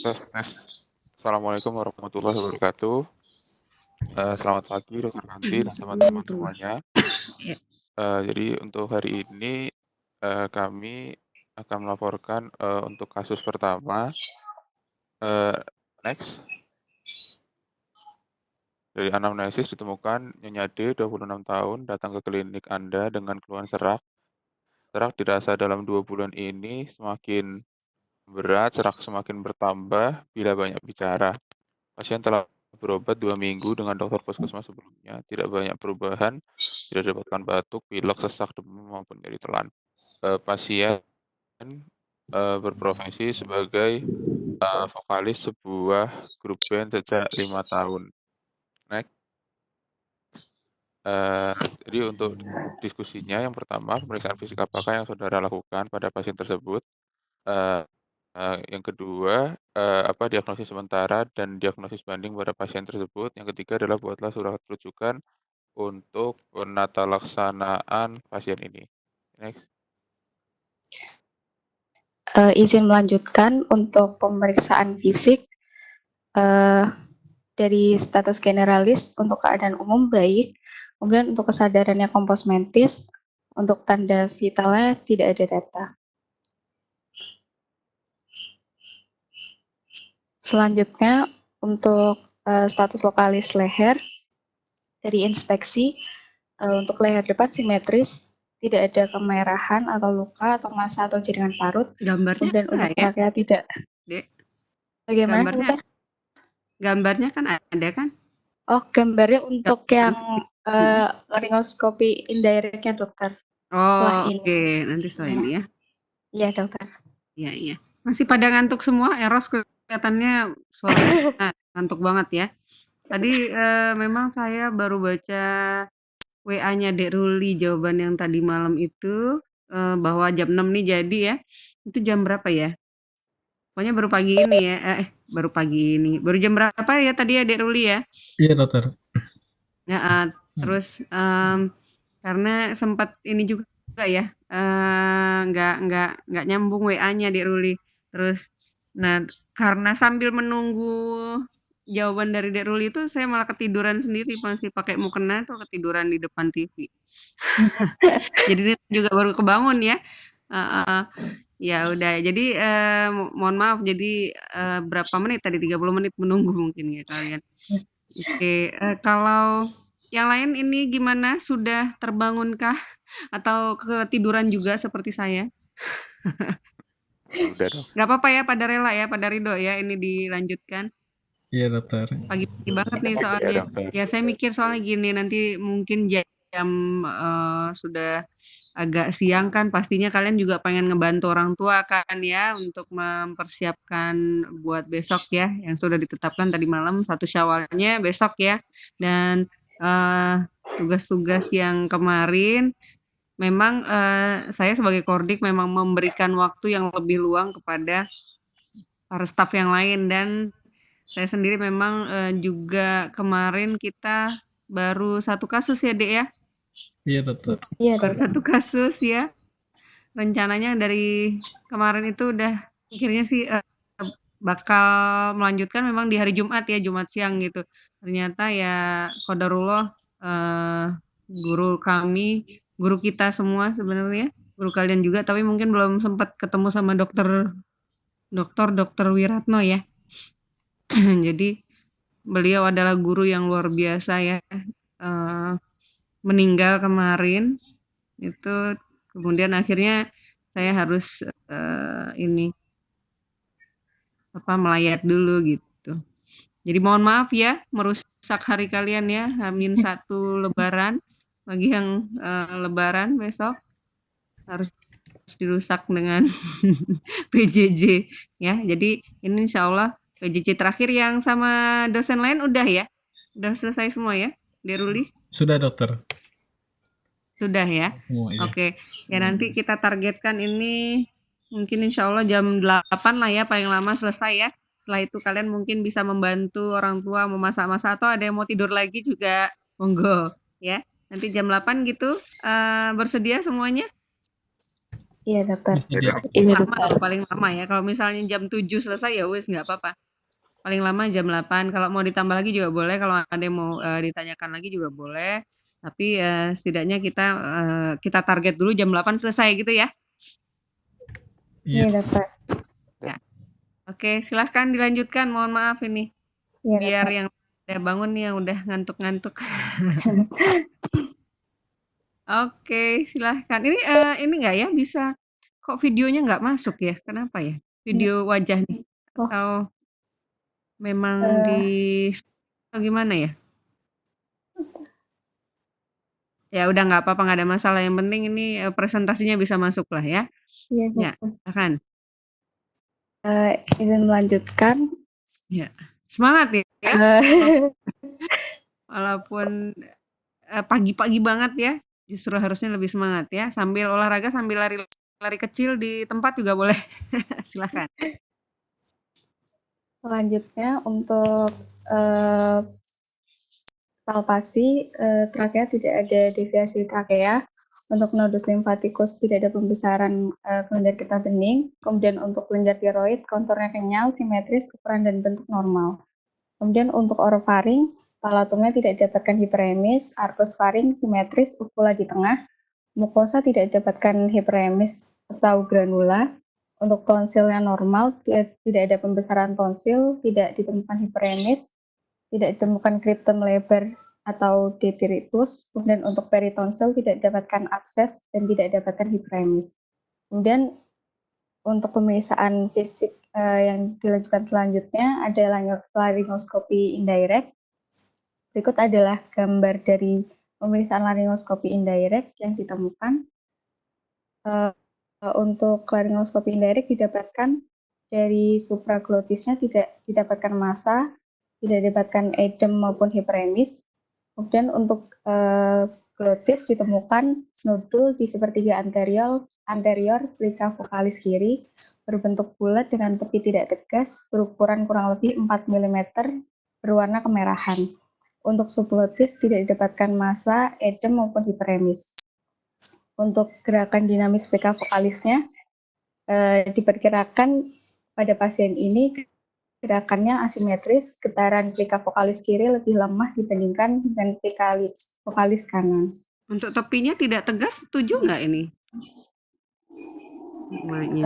Tes, tes. Assalamualaikum warahmatullahi wabarakatuh. Selamat pagi Dokter Kanti dan teman-teman Warahmatullah. semuanya. Ya. Jadi untuk hari ini kami akan melaporkan untuk kasus pertama. Next. Dari anamnesis ditemukan Nyonya D, 26 tahun, datang ke klinik Anda dengan keluhan serak. Serak dirasa dalam 2 bulan ini semakin berat, serak semakin bertambah bila banyak bicara. Pasien telah berobat 2 minggu dengan dokter puskesmas sebelumnya, tidak banyak perubahan, tidak dapatkan batuk, pilek, sesak, demam, maupun nyeri telan. Pasien berprofesi sebagai vokalis sebuah grup band sejak 5 tahun. Next. Jadi untuk diskusinya yang pertama, pemeriksaan fisik apakah yang saudara lakukan pada pasien tersebut? Eee yang kedua, apa diagnosis sementara dan diagnosis banding pada pasien tersebut. Yang ketiga adalah buatlah surat rujukan untuk penata laksanaan pasien ini. Next. Izin melanjutkan untuk pemeriksaan fisik dari status generalis untuk keadaan umum baik, kemudian untuk kesadarannya kompos mentis, untuk tanda vitalnya tidak ada data. Selanjutnya untuk status lokalis leher dari inspeksi untuk leher depan simetris, tidak ada kemerahan atau luka atau massa atau jaringan parut. Gambarnya Kemudian untuk ya, trakea tidak. Dek? Bagaimana, dokter? Gambarnya kan ada kan? Oh, gambarnya untuk yang laryngoscopy indirectnya, dokter. Oh, oke. Nanti setelah ini ya. Iya, dokter. Iya. Masih pada ngantuk semua, Eros kelihatannya suaranya ngantuk banget ya. Tadi memang saya baru baca WA-nya Dek Ruli jawaban yang tadi malam itu bahwa jam 6 nih jadi ya. Itu jam berapa ya? Pokoknya baru pagi ini ya. Baru pagi ini. Baru jam berapa ya tadi ya Dek Ruli ya? Iya, dokter. Ya, terus karena sempat ini juga ya, nggak nyambung WA-nya Dek Ruli. Terus, nah karena sambil menunggu jawaban dari Dek Ruli itu saya malah ketiduran sendiri, masih pakai mukena tuh ketiduran di depan TV. Jadi ini juga baru kebangun ya. Ya udah, jadi mohon maaf, jadi berapa menit tadi? 30 menit menunggu mungkin ya kalian. Oke, kalau yang lain ini gimana? Sudah terbangunkah? Atau ketiduran juga seperti saya? Udah dong. Gak apa-apa ya, pada rela ya, pada ridho ya, ini dilanjutkan. Iya, dokter. Pagi-pagi banget nih Ya, soalnya. dokter. Ya saya mikir soalnya gini, nanti mungkin jam sudah agak siang kan, pastinya kalian juga pengen ngebantu orang tua kan ya, untuk mempersiapkan buat besok ya, yang sudah ditetapkan tadi malam 1 Syawalnya besok ya. Dan tugas-tugas yang kemarin memang saya sebagai Kordik memang memberikan waktu yang lebih luang kepada para staf yang lain, dan saya sendiri memang juga kemarin kita baru 1 kasus ya Dek ya? Iya, dokter. Iya, Baru dokter. 1 kasus ya. Rencananya dari kemarin itu udah akhirnya sih bakal melanjutkan memang di hari Jumat ya, Jumat siang gitu. Ternyata ya qadarullah guru kami, guru kita semua sebenarnya, guru kalian juga, tapi mungkin belum sempat ketemu sama Dokter Wiratno ya. Jadi beliau adalah guru yang luar biasa ya. Meninggal kemarin itu, kemudian akhirnya saya harus melayat dulu gitu. Jadi mohon maaf ya merusak hari kalian ya, H-1 Lebaran, bagi yang Lebaran besok harus dirusak dengan PJJ ya. Jadi ini insya Allah PJJ terakhir. Yang sama dosen lain udah ya? Udah selesai semua ya, Dek Ruli? Sudah, dokter. Sudah ya? Semua, iya. Oke. Ya nanti kita targetkan ini mungkin insya Allah jam 8 lah ya, paling lama selesai ya. Setelah itu kalian mungkin bisa membantu orang tua memasak-masak, atau ada yang mau tidur lagi juga monggo ya. Nanti jam 8 gitu bersedia semuanya? Iya, dokter. Bisa dia. Iya, Lama dokter. loh, paling lama ya. Kalau misalnya jam 7 selesai ya wes nggak apa-apa. Paling lama jam 8. Kalau mau ditambah lagi juga boleh. Kalau ada yang mau ditanyakan lagi juga boleh. Tapi setidaknya kita target dulu jam 8 selesai gitu ya. Iya, Iya. dokter. Ya. Oke, silahkan dilanjutkan. Mohon maaf ini. Iya, Biar dokter. yang udah bangun nih, yang udah ngantuk-ngantuk. Oke, silahkan. Ini nggak ya bisa, kok videonya nggak masuk ya? Kenapa ya? Video wajah nih. Oh, Atau memang eh, atau gimana ya? Ya udah nggak apa-apa, nggak ada masalah. Yang penting ini presentasinya bisa masuk lah ya. iya, Ya, dokter. silahkan. Izin melanjutkan. Ya, semangat ya. Eh, Walaupun pagi-pagi banget ya, justru harusnya lebih semangat ya. Sambil olahraga, sambil lari kecil di tempat juga boleh. Silahkan. Selanjutnya untuk palpasi trakea tidak ada deviasi trakea. Untuk nodus limfatikus tidak ada pembesaran kelenjar getah bening. Kemudian untuk kelenjar tiroid konturnya kenyal, simetris, ukuran dan bentuk normal. Kemudian untuk orofaring, palatumnya tidak didapatkan hiperemis, arkus faring simetris, uvula di tengah. Mukosa tidak didapatkan hiperemis atau granula. Untuk tonsilnya normal, tidak ada pembesaran tonsil, tidak ditemukan hiperemis, tidak ditemukan kriptum lebar atau detritus. Kemudian untuk peritonsil tidak didapatkan abses dan tidak didapatkan hiperemis. Kemudian untuk pemeriksaan fisik yang dilanjutkan selanjutnya ada laryngoskopi indirect. Berikut adalah gambar dari pemeriksaan laryngoskopi indirect yang ditemukan. Untuk laryngoskopi indirect didapatkan dari supraglotisnya tidak didapatkan massa, tidak didapatkan edem maupun hiperemis. Kemudian untuk glotis ditemukan nodul di sepertiga anterior plika vokalis kiri, berbentuk bulat dengan tepi tidak tegas, berukuran kurang lebih 4 mm, berwarna kemerahan. Untuk subglotis tidak didapatkan massa, edem maupun hiperemis. Untuk gerakan dinamis plika vokalisnya diperkirakan pada pasien ini gerakannya asimetris, getaran plika vokalis kiri lebih lemah dibandingkan dengan plika vokalis kanan. Untuk tepinya tidak tegas, setuju nggak ini? Namanya.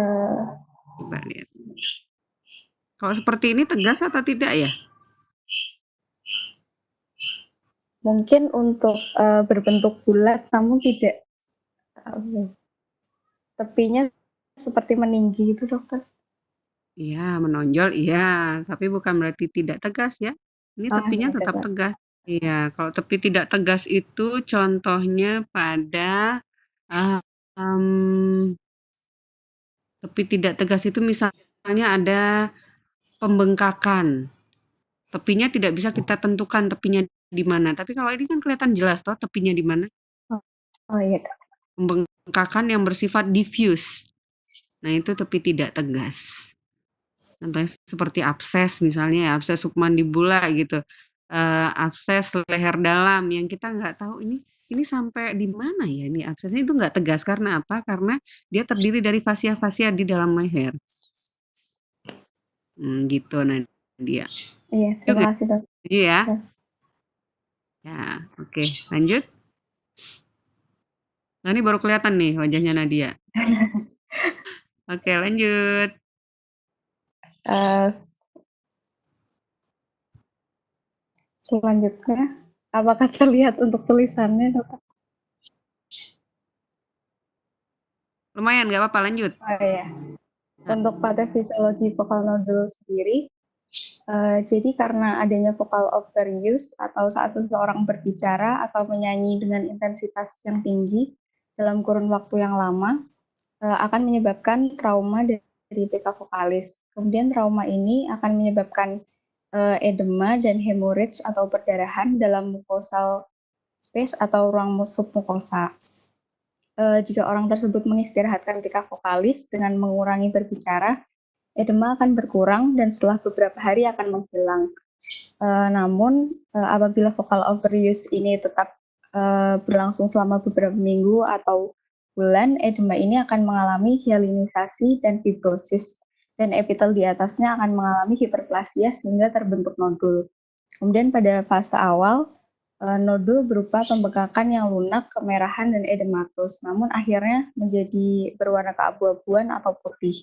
Coba lihat. Kalau seperti ini tegas atau tidak ya? Mungkin untuk berbentuk bulat, namun tidak tepinya seperti meninggi itu, dokter. Iya, menonjol, iya. Tapi bukan berarti tidak tegas ya. Ini tepinya Iya, tetap dokter. tegas. Iya, kalau tepi tidak tegas itu contohnya pada tepi tidak tegas itu misalnya ada pembengkakan. Tepinya tidak bisa kita tentukan tepinya di mana. Tapi kalau ini kan kelihatan jelas toh tepinya di mana. Oh iya, Kak. Pembengkakan yang bersifat diffuse. Nah, itu tepi tidak tegas. Contohnya seperti abses misalnya ya, abses submandibula gitu. Abses leher dalam yang kita nggak tahu ini sampai di mana ya ini absesnya, itu nggak tegas karena apa? Karena dia terdiri dari fasia-fasia di dalam leher. Gitu Nadia. Iya, terima kasih, Dok. Iya. Ya, oke. Lanjut. Nah, ini baru kelihatan nih wajahnya Nadia. Oke, lanjut. Selanjutnya, apakah terlihat untuk tulisannya, Dokter? Lumayan, nggak apa-apa, lanjut. Oh iya. Untuk pada fisiologi vokal nodul sendiri, jadi karena adanya vokal overuse atau saat seseorang berbicara atau menyanyi dengan intensitas yang tinggi dalam kurun waktu yang lama, akan menyebabkan trauma dari plika vokalis. Kemudian trauma ini akan menyebabkan edema dan hemorrhage atau perdarahan dalam mucosal space atau ruang submukosa. Jika orang tersebut mengistirahatkan plika vokalis dengan mengurangi berbicara, edema akan berkurang dan setelah beberapa hari akan menghilang. Namun, apabila vokal overuse ini tetap berlangsung selama beberapa minggu atau bulan, edema ini akan mengalami hyalinisasi dan fibrosis, dan epitel di atasnya akan mengalami hiperplasia sehingga terbentuk nodul. Kemudian pada fase awal, nodul berupa pembengkakan yang lunak, kemerahan, dan edematus, namun akhirnya menjadi berwarna keabu-abuan atau putih.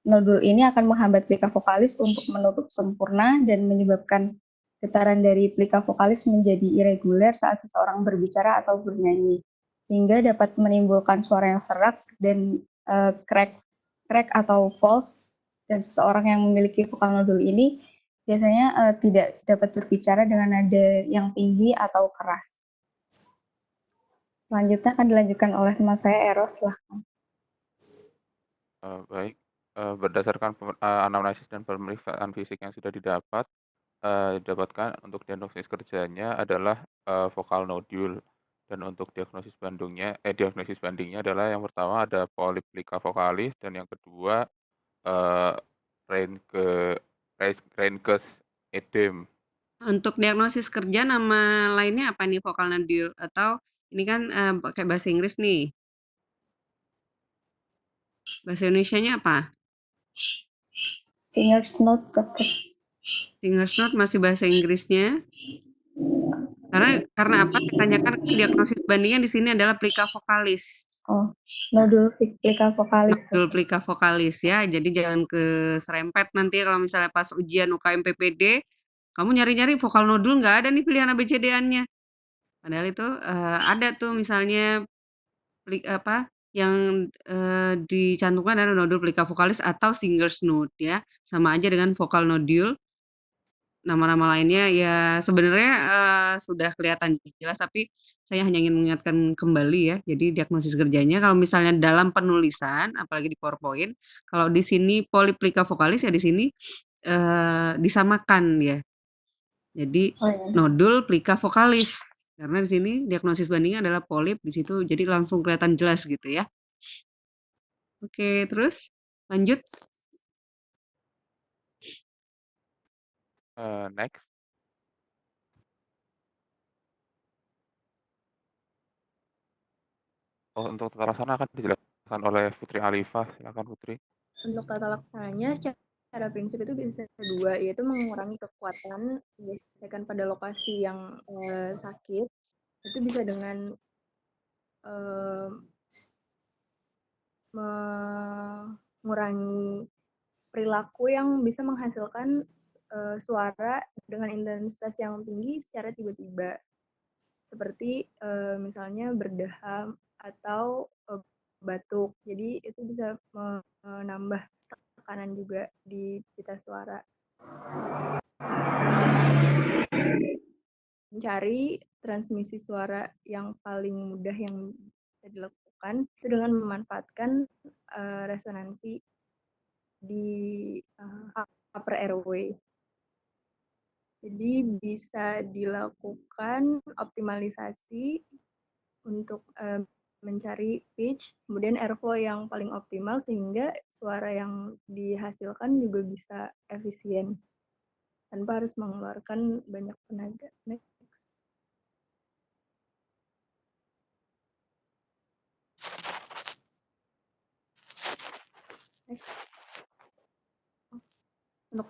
Nodul ini akan menghambat plika vokalis untuk menutup sempurna dan menyebabkan getaran dari plika vokalis menjadi irregular saat seseorang berbicara atau bernyanyi, sehingga dapat menimbulkan suara yang serak dan crack atau false, dan seseorang yang memiliki vokal nodul ini biasanya tidak dapat berbicara dengan nada yang tinggi atau keras. Selanjutnya akan dilanjutkan oleh teman saya, Eros. Silahkan. Baik, berdasarkan anamnesis dan pemeriksaan fisik yang sudah didapatkan untuk diagnosis kerjanya adalah vokal nodul, dan untuk diagnosis bandingnya adalah yang pertama ada polip plika vokalis, dan yang kedua Reinke's edem. Untuk diagnosis kerja nama lainnya apa nih vokal nodul? Atau ini kan pakai bahasa Inggris nih. Bahasa Indonesianya apa? Singer's note, dokter. Singer's note masih bahasa Inggrisnya. Karena apa? Ditanyakan diagnosis bandingnya di sini adalah plika vokalis. Oh, nodul plika vokalis. Nodul plika vokalis ya. Jadi jangan keserempet nanti kalau misalnya pas ujian UKM PPD, kamu nyari-nyari vokal nodul nggak ada nih pilihan ABCD-annya. Padahal itu ada tuh misalnya yang dicantumkan adalah nodul plika vokalis atau singer's note ya. Sama aja dengan vokal nodul. Nama-nama lainnya ya sebenarnya sudah kelihatan jelas, tapi saya hanya ingin mengingatkan kembali ya. Jadi diagnosis kerjanya kalau misalnya dalam penulisan, apalagi di PowerPoint, kalau di sini polip plika vokalis ya di sini disamakan ya. Jadi nodul plika vokalis, karena di sini diagnosis bandingnya adalah polip di situ, jadi langsung kelihatan jelas gitu ya. Oke, terus lanjut. Next. Untuk tata laksana akan dijelaskan oleh Putri Alifah. Silakan Putri. Untuk tata laksananya secara prinsip itu bisa dua, yaitu mengurangi kekuatan gesekan pada lokasi yang sakit. Itu bisa dengan mengurangi perilaku yang bisa menghasilkan suara dengan intensitas yang tinggi secara tiba-tiba, seperti misalnya berdahak atau batuk. Jadi itu bisa menambah tekanan juga di pita suara. Mencari transmisi suara yang paling mudah yang bisa dilakukan itu dengan memanfaatkan resonansi di upper airway. Jadi bisa dilakukan optimalisasi untuk mencari pitch, kemudian airflow yang paling optimal sehingga suara yang dihasilkan juga bisa efisien tanpa harus mengeluarkan banyak tenaga. Next. Untuk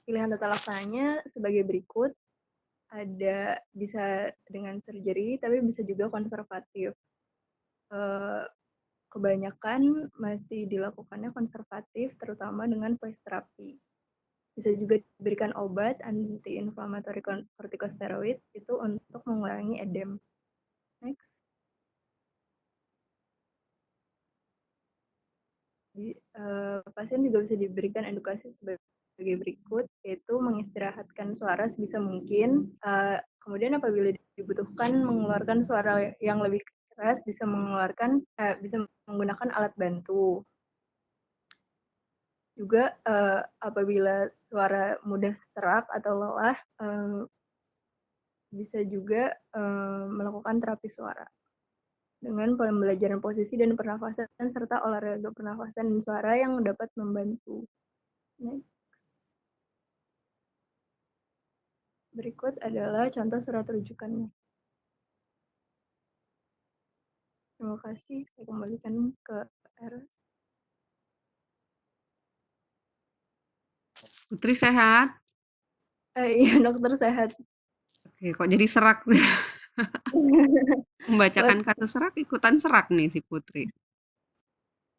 pilihan tata laksananya sebagai berikut, ada bisa dengan surgery, tapi bisa juga konservatif. Kebanyakan masih dilakukannya konservatif, terutama dengan voice therapy. Bisa juga diberikan obat anti-inflammatory corticosteroid itu untuk mengurangi edem. Next. Jadi, pasien juga bisa diberikan edukasi sebagai berikut, yaitu mengistirahatkan suara sebisa mungkin. Kemudian apabila dibutuhkan mengeluarkan suara yang lebih keras, bisa menggunakan alat bantu. Juga apabila suara mudah serak atau lelah, bisa juga melakukan terapi suara dengan pembelajaran posisi dan pernafasan serta olahraga pernafasan dan suara yang dapat membantu. Next. Berikut adalah contoh surat rujukannya. Terima kasih, saya kembalikan ke Eros. Putri sehat? Iya, dokter sehat. Oke, kok jadi serak? Membacakan kata serak, ikutan serak nih si Putri.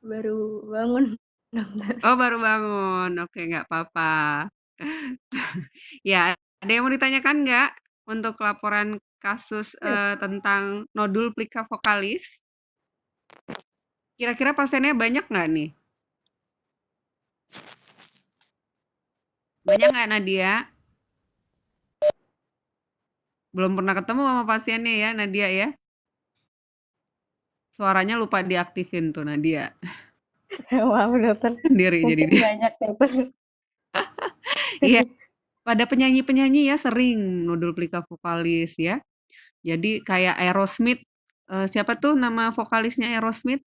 Baru bangun, dokter. Oh, baru bangun. Oke, nggak apa-apa. Ya, ada yang mau ditanyakan nggak untuk laporan kasus tentang nodul plika vokalis? Kira-kira pasiennya banyak nggak nih? Banyak nggak Nadia? Belum pernah ketemu sama pasiennya ya Nadia ya? Suaranya lupa diaktifin tuh Nadia. Maaf dokter, Sendiri jadi mungkin dia. banyak dokter. Iya, pada penyanyi-penyanyi ya sering nodul plika vokalis ya. Jadi kayak Aerosmith, siapa tuh nama vokalisnya Aerosmith?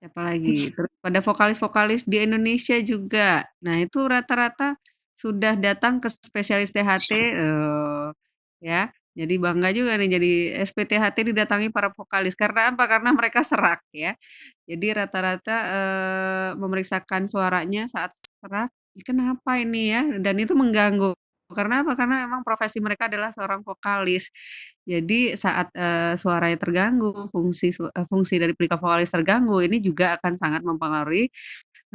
Siapa lagi? Terus pada vokalis-vokalis di Indonesia juga. Nah, itu rata-rata sudah datang ke spesialis THT, ya. Jadi bangga juga nih jadi SPTHT didatangi para vokalis. Karena apa? Karena mereka serak ya. Jadi rata-rata memeriksakan suaranya saat serak, kenapa ini ya? Dan itu mengganggu. Karena apa? Karena memang profesi mereka adalah seorang vokalis. Jadi saat suaranya terganggu, fungsi dari pelika vokalis terganggu, ini juga akan sangat mempengaruhi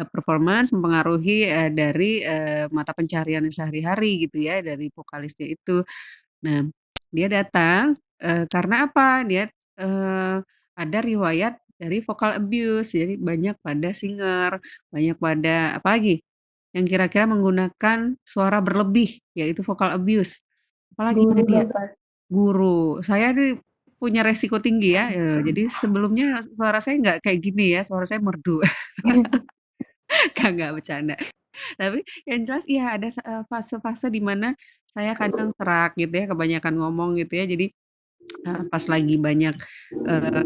performance, mempengaruhi dari mata pencaharian sehari-hari gitu ya dari vokalisnya itu. Nah, dia datang karena apa? Dia ada riwayat dari vocal abuse, jadi banyak pada singer, banyak pada apalagi yang kira-kira menggunakan suara berlebih, yaitu vocal abuse. Apalagi Guru Nadia? dokter. Guru. Saya nih punya resiko tinggi ya, jadi sebelumnya suara saya nggak kayak gini ya, suara saya merdu. Nggak bercanda. Tapi yang jelas iya ada fase-fase di mana saya kadang serak gitu ya, kebanyakan ngomong gitu ya. Jadi pas lagi banyak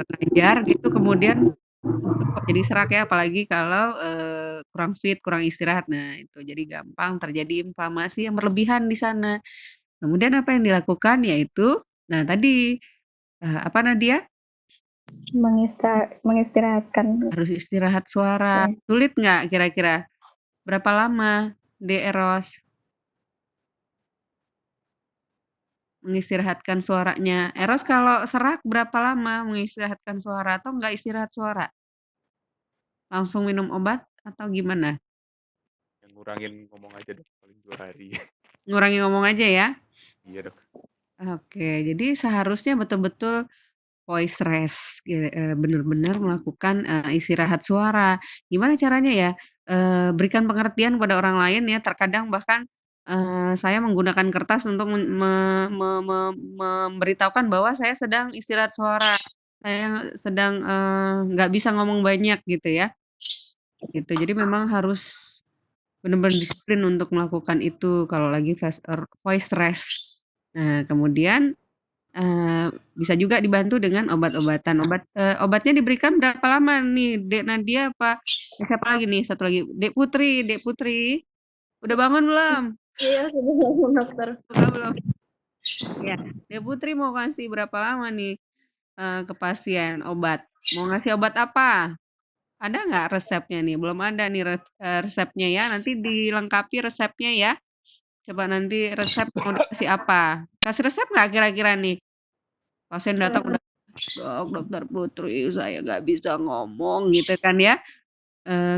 ngajar gitu kemudian kok jadi serak ya apalagi kalau kurang fit, kurang istirahat. Nah, itu jadi gampang terjadi inflamasi yang berlebihan di sana. Kemudian apa yang dilakukan yaitu nah tadi apa Nadia? Mengistirahatkan. Harus istirahat suara. Ya. Sulit nggak kira-kira? Berapa lama di Eros mengistirahatkan suaranya? Eros kalau serak berapa lama mengistirahatkan suara atau nggak istirahat suara? Langsung minum obat atau gimana? Yang ngurangin ngomong aja dok, paling 2 hari. Ngurangi ngomong aja ya? Iya dok. Oke, jadi seharusnya betul-betul voice rest, benar-benar melakukan istirahat suara. Gimana caranya ya? Berikan pengertian pada orang lain ya. Terkadang bahkan saya menggunakan kertas untuk memberitahukan bahwa saya sedang istirahat suara. Saya sedang nggak bisa ngomong banyak gitu ya. Gitu. Jadi memang harus benar-benar disiplin untuk melakukan itu kalau lagi voice rest. Nah, kemudian bisa juga dibantu dengan obat-obatan. Obatnya diberikan berapa lama nih, Dek Nadia apa siapa lagi nih, satu lagi, Dek Putri. Dek Putri, udah bangun belum? Iya, sudah bangun, dokter. Udah belum? Ya, Dek Putri mau kasih berapa lama nih ke pasien obat? Mau ngasih obat apa? Ada nggak resepnya nih? Belum ada nih resepnya ya. Nanti dilengkapi resepnya ya. Coba nanti resep mau dikasih apa? Kasih resep nggak kira-kira nih? Pasien datang udah dok, dokter Putri, saya nggak bisa ngomong gitu kan ya.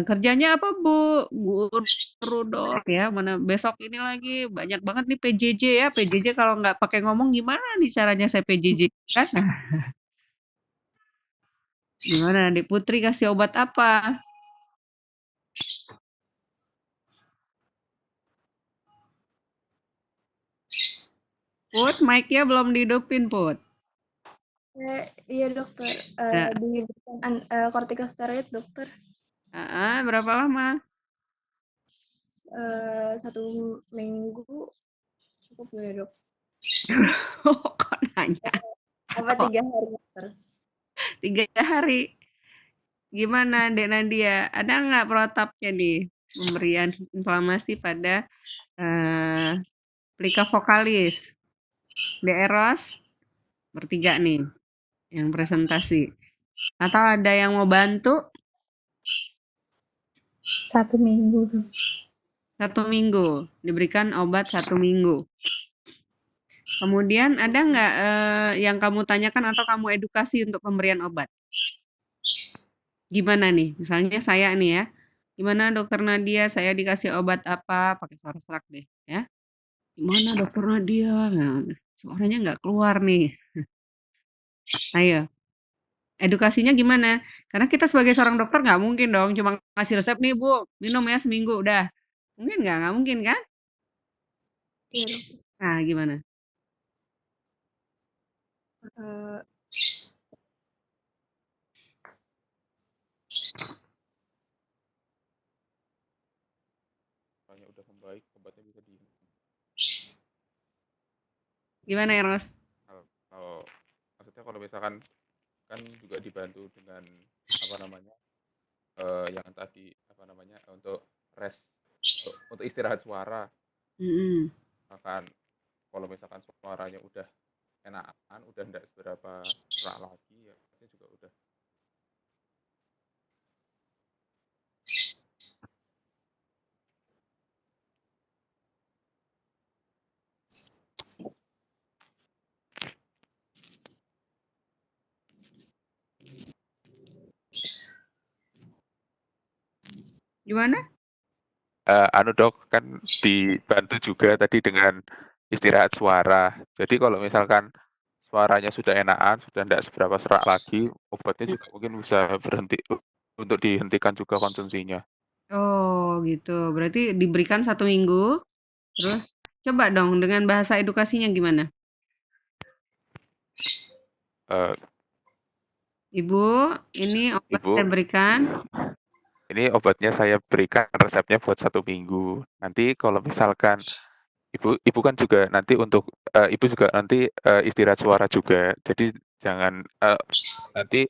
Kerjanya apa Bu? Guru dok ya. Mana besok ini lagi banyak banget nih PJJ ya. PJJ kalau nggak pakai ngomong gimana nih caranya saya PJJ kan? Nah, gimana Dek Putri kasih obat apa? Put, mic-nya belum dihidupin Put. Iya, dokter. Ya. Diberikan kortikosteroid, dokter. Berapa lama? 1 minggu cukup ya, dok? Kok nanya? Apa 3 hari, dokter? 3 hari. Gimana Dek Nadia? Ada nggak protapnya nih? Pemberian inflamasi pada pelika vokalis. Dek Eros? bertiga nih yang presentasi. Atau ada yang mau bantu? 1 minggu. 1 minggu, diberikan obat 1 minggu. Kemudian ada nggak yang kamu tanyakan atau kamu edukasi untuk pemberian obat? Gimana nih? Misalnya saya nih ya, gimana dokter Nadia? Saya dikasih obat apa? Pakai suara serak deh, ya. Gimana dokter Nadia? Nah, suaranya nggak keluar nih. Ayo, edukasinya gimana? Karena kita sebagai seorang dokter nggak mungkin dong cuma ngasih resep nih Bu, minum ya seminggu udah. Mungkin nggak? Nggak mungkin kan? Iya, dokter. Nah, gimana? Eh, Soalnya udah membaik, obatnya bisa di Gimana ya, Ros? kalau maksudnya kalau misalkan kan juga dibantu dengan apa namanya yang tadi apa namanya untuk rest untuk istirahat suara. Mm-mm. Makan kalau misalkan suaranya udah enakan, udah enggak seberapa serak lagi ya, itu juga udah. Gimana? Anu dok, kan dibantu juga tadi dengan istirahat suara. Jadi kalau misalkan suaranya sudah enakan, sudah enggak seberapa serak lagi, obatnya juga mungkin bisa berhenti untuk dihentikan juga konsumsinya. Oh, gitu. Berarti diberikan 1 minggu, terus coba dong dengan bahasa edukasinya gimana? Eh, Ibu, ini obat Ibu, saya berikan. ini obatnya saya berikan resepnya buat 1 minggu. Nanti kalau misalkan ibu kan juga nanti untuk ibu juga nanti istirahat suara juga. Jadi jangan nanti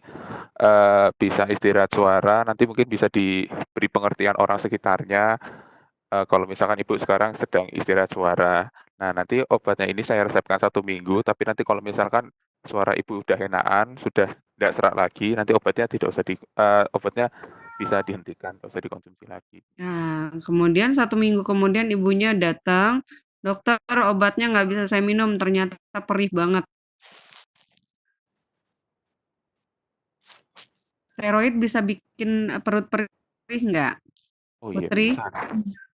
bisa istirahat suara. Nanti mungkin bisa diberi pengertian orang sekitarnya. Kalau misalkan ibu sekarang sedang istirahat suara. Nah nanti obatnya ini saya resepkan 1 minggu. Tapi nanti kalau misalkan suara ibu udah enakan, sudah tidak serak lagi, nanti obatnya tidak usah obatnya bisa dihentikan, tidak usah dikonsumsi lagi. Nah, kemudian 1 minggu kemudian ibunya datang, dokter obatnya nggak bisa saya minum, ternyata perih banget. Steroid bisa bikin perut perih nggak? Oh iya Putri? bisa.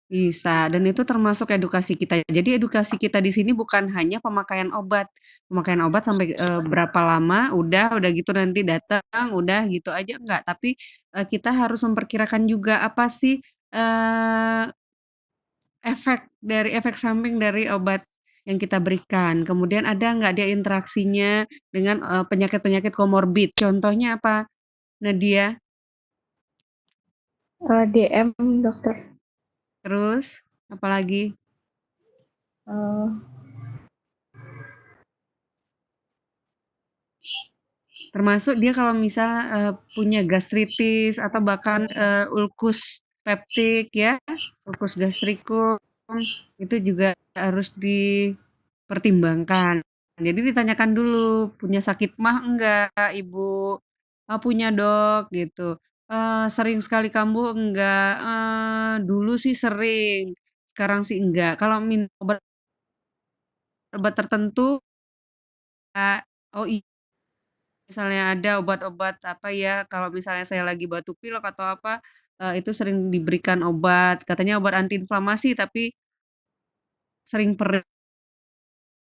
Bisa, dan itu termasuk edukasi kita. Jadi edukasi kita di sini bukan hanya pemakaian obat. Pemakaian obat sampai berapa lama, udah gitu nanti datang, udah gitu aja enggak. Tapi kita harus memperkirakan juga apa sih eh, efek samping dari obat yang kita berikan. Kemudian ada nggak dia interaksinya dengan penyakit-penyakit komorbid. Contohnya apa, Nadia? DM, dokter. Terus, apalagi? Eh, Termasuk dia kalau misal punya gastritis atau bahkan ulkus peptik ya, ulkus gastrikum itu juga harus dipertimbangkan. Jadi ditanyakan dulu, punya sakit mah enggak, Ibu? "Ah, punya, Dok," gitu. Sering sekali kambuh enggak? Dulu sih sering, sekarang sih enggak. Kalau minum obat obat tertentu, oh misalnya ada obat-obat apa ya, kalau misalnya saya lagi batuk pilek atau apa, itu sering diberikan obat, katanya obat antiinflamasi tapi sering perih.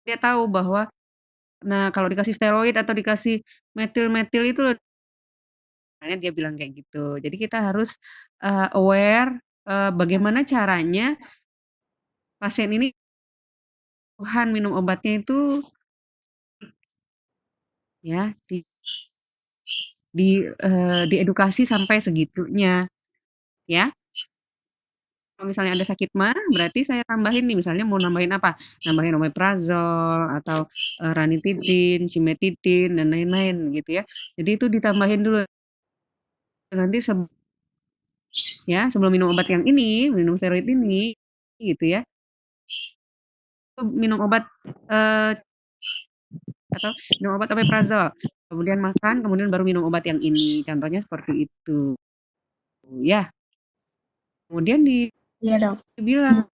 Dia tahu bahwa nah kalau dikasih steroid atau dikasih metil-metil itu makanya dia bilang kayak gitu. Jadi kita harus, aware, bagaimana caranya pasien ini Tuhan minum obatnya itu ya diedukasi sampai segitunya, ya. Kalau misalnya ada sakit mah, berarti saya tambahin nih, misalnya mau nambahin apa? Nambahin omeprazol atau ranitidin, cimetidin, dan lain-lain gitu ya. Jadi itu ditambahin dulu. Nanti ya sebelum minum obat yang ini, minum steroid ini, gitu ya. Minum obat atau minum obat omeprazol, kemudian makan, kemudian baru minum obat yang ini. Contohnya seperti itu. Ya, kemudian Iya, Dok. dibilang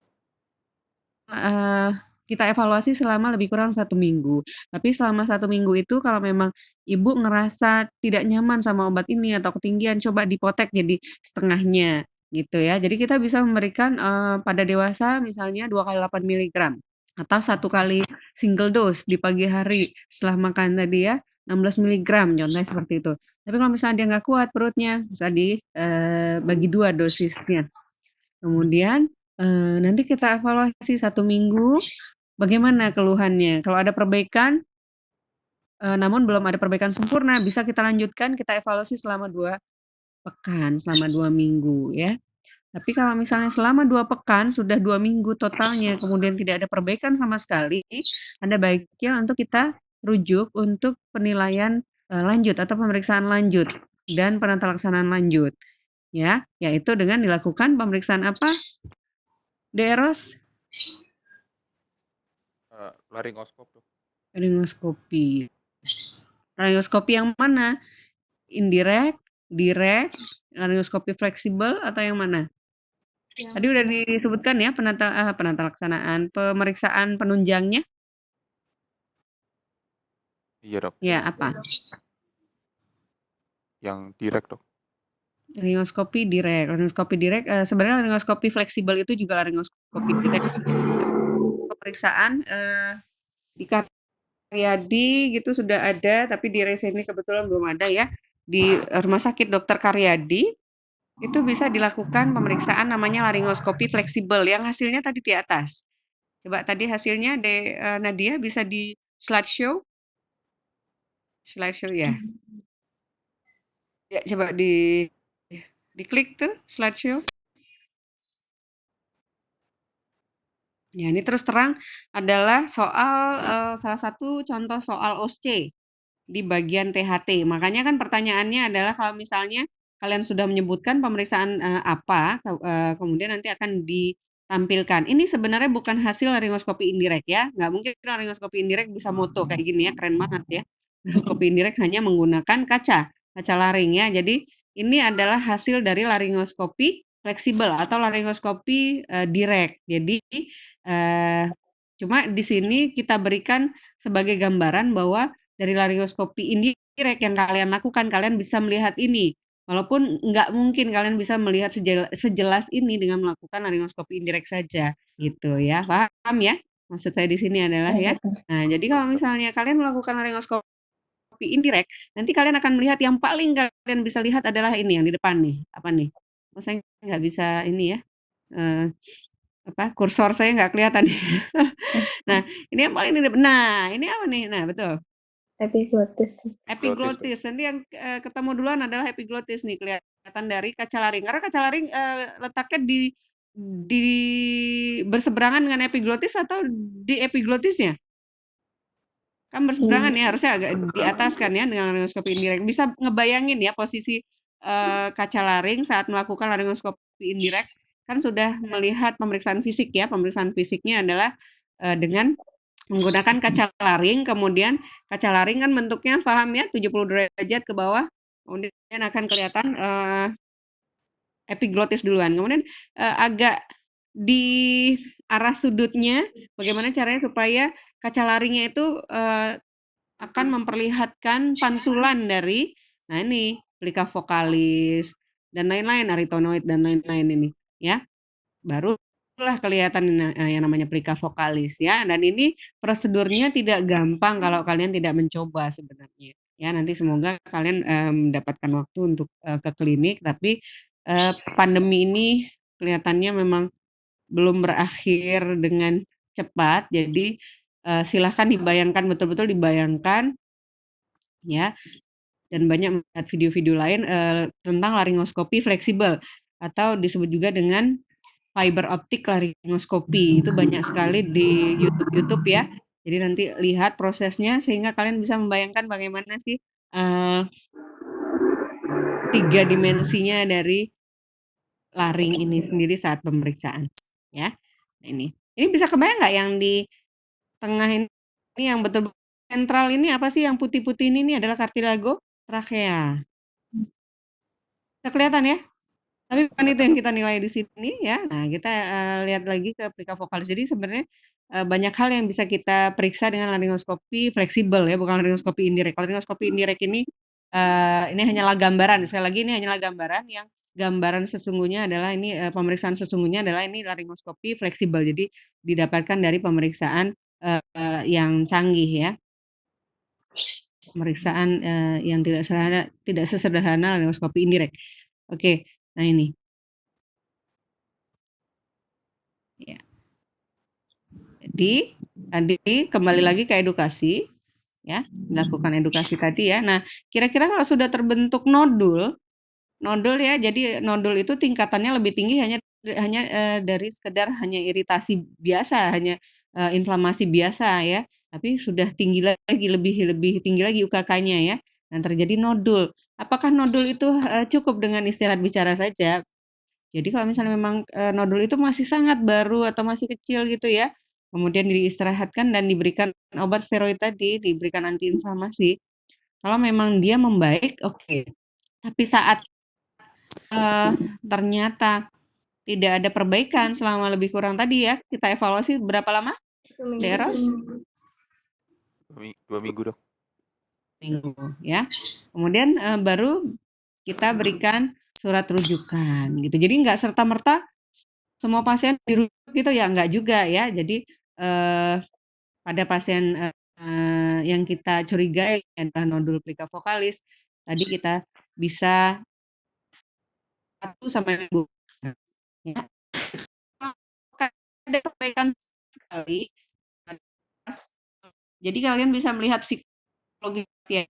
kita evaluasi selama lebih kurang 1 minggu. Tapi selama 1 minggu itu kalau memang ibu ngerasa tidak nyaman sama obat ini atau ketinggian, coba dipotek jadi setengahnya gitu ya. Jadi kita bisa memberikan pada dewasa misalnya 2 kali 8 miligram atau 1 kali single dose di pagi hari setelah makan tadi ya, 16 miligram contohnya seperti itu. Tapi kalau misalnya dia nggak kuat perutnya, bisa bagi 2 dosisnya. Kemudian nanti kita evaluasi 1 minggu, bagaimana keluhannya. Kalau ada perbaikan, namun belum ada perbaikan sempurna, bisa kita lanjutkan, kita evaluasi selama 2 pekan, selama 2 minggu ya. Tapi kalau misalnya selama 2 pekan, sudah 2 minggu totalnya, kemudian tidak ada perbaikan sama sekali, ada baiknya untuk kita rujuk untuk penilaian lanjut atau pemeriksaan lanjut dan penata laksanaan lanjut ya, yaitu dengan dilakukan pemeriksaan apa? Deros? Laringoskop tuh. Laringoskopi. Laringoskopi yang mana? Indirect, direct, laringoskopi fleksibel atau yang mana? Tadi udah disebutkan ya penata laksanaan, pemeriksaan penunjangnya. Iya, Dok. Ya, apa? Yang direct, Dok. Laringoskopi direct. Laringoskopi direct sebenarnya laringoskopi fleksibel itu juga laringoskopi direct. Pemeriksaan di Karyadi gitu sudah ada, tapi di Reseni kebetulan belum ada ya. Di Rumah Sakit Dr. Karyadi itu bisa dilakukan pemeriksaan namanya laringoskopi fleksibel yang hasilnya tadi di atas. Coba tadi hasilnya Nadia bisa di slideshow. Slideshow ya. Ya, coba diklik tuh slideshow. Ya, ini terus terang adalah soal salah satu contoh soal OSCE di bagian THT. Makanya kan pertanyaannya adalah kalau misalnya kalian sudah menyebutkan pemeriksaan apa, kemudian nanti akan ditampilkan. Ini sebenarnya bukan hasil laringoskopi indirect ya. Nggak mungkin laringoskopi indirect bisa moto kayak gini ya, keren banget ya. Laringoskopi indirect hanya menggunakan kaca laring ya. Jadi ini adalah hasil dari laringoskopi fleksibel atau laringoskopi direct. Jadi cuma di sini kita berikan sebagai gambaran bahwa dari laringoskopi indirect yang kalian lakukan, kalian bisa melihat ini. Walaupun nggak mungkin kalian bisa melihat sejelas ini dengan melakukan laringoskopi indirect saja, gitu ya. Paham ya? Maksud saya di sini adalah ya. Nah, jadi kalau misalnya kalian melakukan laringoskopi indirect, nanti kalian akan melihat yang paling kalian bisa lihat adalah ini yang di depan nih. Apa nih? Oh, saya nggak bisa ini ya. Kursor saya nggak kelihatan. Nah, ini yang paling di depan. Nah, ini apa nih? Nah, betul. Epiglotis. Epiglotis. Nanti yang ketemu duluan adalah epiglotis nih, kelihatan dari kaca laring. Karena kaca laring letaknya di berseberangan dengan epiglotis atau di epiglotisnya? Kan berseberangan ya, harusnya agak di atas kan ya dengan laringoskopi indirect. Bisa ngebayangin ya posisi kaca laring saat melakukan laringoskopi indirect, kan sudah melihat pemeriksaan fisik ya. Pemeriksaan fisiknya adalah dengan menggunakan kaca laring, kemudian kaca laring kan bentuknya paham ya, 70 derajat ke bawah, kemudian akan kelihatan epiglotis duluan. Kemudian agak di arah sudutnya, bagaimana caranya supaya kaca laringnya itu akan memperlihatkan pantulan dari, nah ini, plika vokalis, dan lain-lain, aritonoid, dan lain-lain ini, ya. Barulah kelihatan yang namanya plika vokalis, ya. Dan ini prosedurnya tidak gampang kalau kalian tidak mencoba sebenarnya. Ya, nanti semoga kalian mendapatkan waktu untuk ke klinik, tapi pandemi ini kelihatannya memang belum berakhir dengan cepat, jadi silahkan dibayangkan, betul-betul dibayangkan ya, dan banyak melihat video-video lain tentang laringoskopi fleksibel atau disebut juga dengan fiber optic laringoskopi. Itu banyak sekali di YouTube ya. Jadi nanti lihat prosesnya sehingga kalian bisa membayangkan bagaimana sih 3 dimensinya dari laring ini sendiri saat pemeriksaan ya. Nah, ini bisa kebayang nggak yang di tengah ini yang betul sentral ini apa sih yang putih-putih ini adalah kartilago trachea. Bisa kelihatan ya? Tapi bukan itu yang kita nilai di sini ya. Nah, kita lihat lagi ke plika vokalis. Jadi sebenarnya banyak hal yang bisa kita periksa dengan laryngoskopi fleksibel ya, bukan laryngoskopi indirect. Laryngoskopi indirect ini hanyalah gambaran. Sekali lagi ini hanyalah gambaran yang gambaran sesungguhnya adalah ini pemeriksaan sesungguhnya adalah ini laryngoskopi fleksibel. Jadi didapatkan dari pemeriksaan yang canggih ya. Pemeriksaan yang tidak sesederhana laryngoskopi indirect. Oke, nah ini. Ya. Jadi tadi kembali lagi ke edukasi, ya, melakukan edukasi tadi ya. Nah, kira-kira kalau sudah terbentuk nodul ya, jadi nodul itu tingkatannya lebih tinggi hanya dari sekedar hanya iritasi biasa, hanya inflamasi biasa ya, tapi sudah tinggi lagi, lebih tinggi lagi UKK-nya ya. Dan terjadi nodul. Apakah nodul itu cukup dengan istirahat bicara saja? Jadi kalau misalnya memang nodul itu masih sangat baru atau masih kecil gitu ya, kemudian diistirahatkan dan diberikan obat steroid tadi, diberikan antiinflamasi. Kalau memang dia membaik, oke. Tapi saat ternyata tidak ada perbaikan selama lebih kurang tadi ya, kita evaluasi berapa lama? Daerah? 2 minggu dong. Minggu ya. Kemudian baru kita berikan surat rujukan gitu. Jadi nggak serta-merta semua pasien dirujuk gitu ya, enggak juga ya. Jadi pada pasien yang kita curigai adalah nodul plika vokalis, tadi kita bisa 1 sampai 2 ya. Ada perbaikan sekali. Jadi kalian bisa melihat psikologi pasien.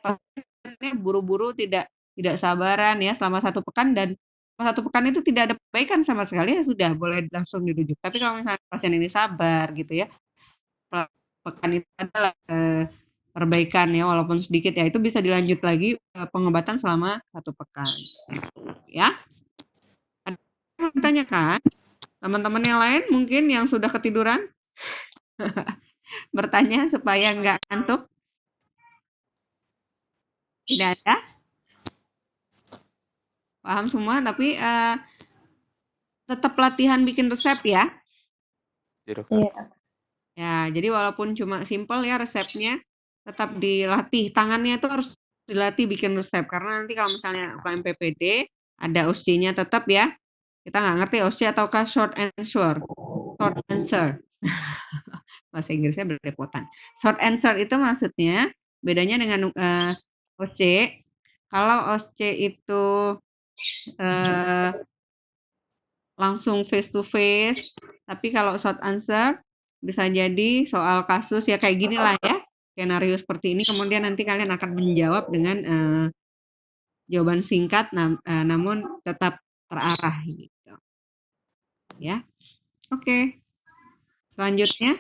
Pasiennya buru-buru tidak sabaran ya selama 1 pekan dan selama 1 pekan itu tidak ada perbaikan sama sekali, ya sudah boleh langsung dirujuk. Tapi kalau misalnya pasien ini sabar gitu ya, pekan itu adalah perbaikan ya walaupun sedikit ya, itu bisa dilanjut lagi pengobatan selama 1 pekan. Ya. Ada yang ditanyakan? Teman-teman yang lain mungkin yang sudah ketiduran bertanya supaya nggak ngantuk? Tidak ada? Paham semua, tapi tetap latihan bikin resep ya. Ya, dokter. Iya. Ya, jadi walaupun cuma simpel ya resepnya, tetap dilatih. Tangannya itu harus dilatih bikin resep. Karena nanti kalau misalnya UKM-PPD, ada OSCE-nya tetap ya. Kita nggak ngerti OSCE ataukah short answer. Short answer. Bahasa Inggrisnya belepotan. Short answer itu maksudnya, bedanya dengan OSCE. Kalau OSCE itu langsung face to face, tapi kalau short answer bisa jadi soal kasus ya kayak gini lah ya, skenario seperti ini, kemudian nanti kalian akan menjawab dengan jawaban singkat namun tetap terarah gitu. Ya. Oke. Selanjutnya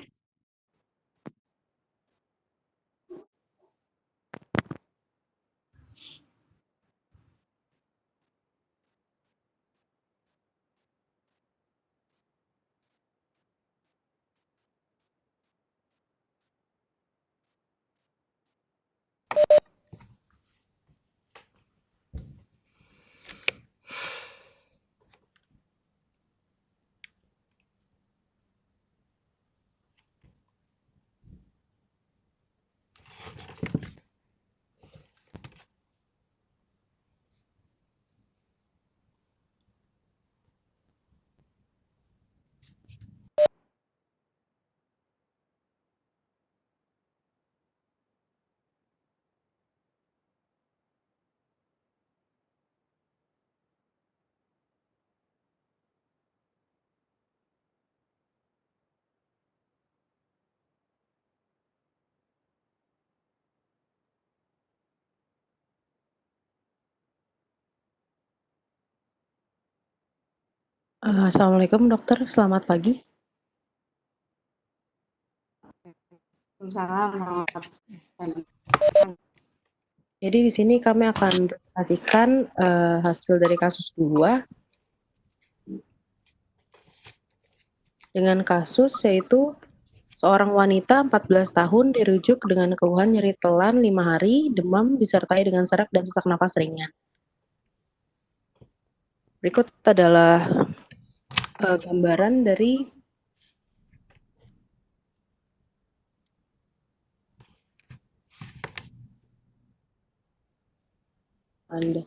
Assalamualaikum dokter, selamat pagi. Jadi di sini kami akan presentasikan hasil dari kasus 2 dengan kasus yaitu Seorang wanita 14 tahun dirujuk dengan keluhan nyeri telan 5 hari, demam disertai dengan serak dan sesak napas ringan. Berikut adalah gambaran dari Anda.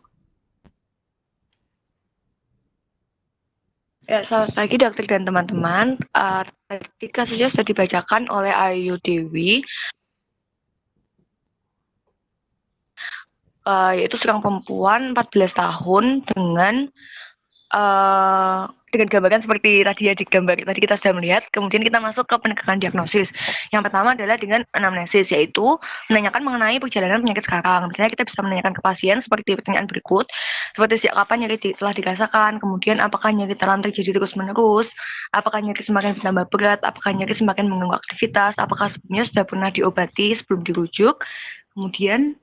Ya, selamat pagi dokter dan teman-teman. Tadi kasusnya sudah dibacakan oleh Ayu Dewi, yaitu seorang perempuan 14 tahun dengan gambaran seperti tadi ya digambar tadi kita sudah melihat. Kemudian kita masuk ke penegakan diagnosis. Yang pertama adalah dengan anamnesis, yaitu menanyakan mengenai perjalanan penyakit sekarang. Misalnya kita bisa menanyakan ke pasien seperti pertanyaan berikut, seperti sejak kapan nyeri telah dirasakan, kemudian apakah nyeri telan terjadi terus menerus, apakah nyeri semakin bertambah berat, apakah nyeri semakin mengganggu aktivitas, apakah sebelumnya sudah pernah diobati sebelum dirujuk. Kemudian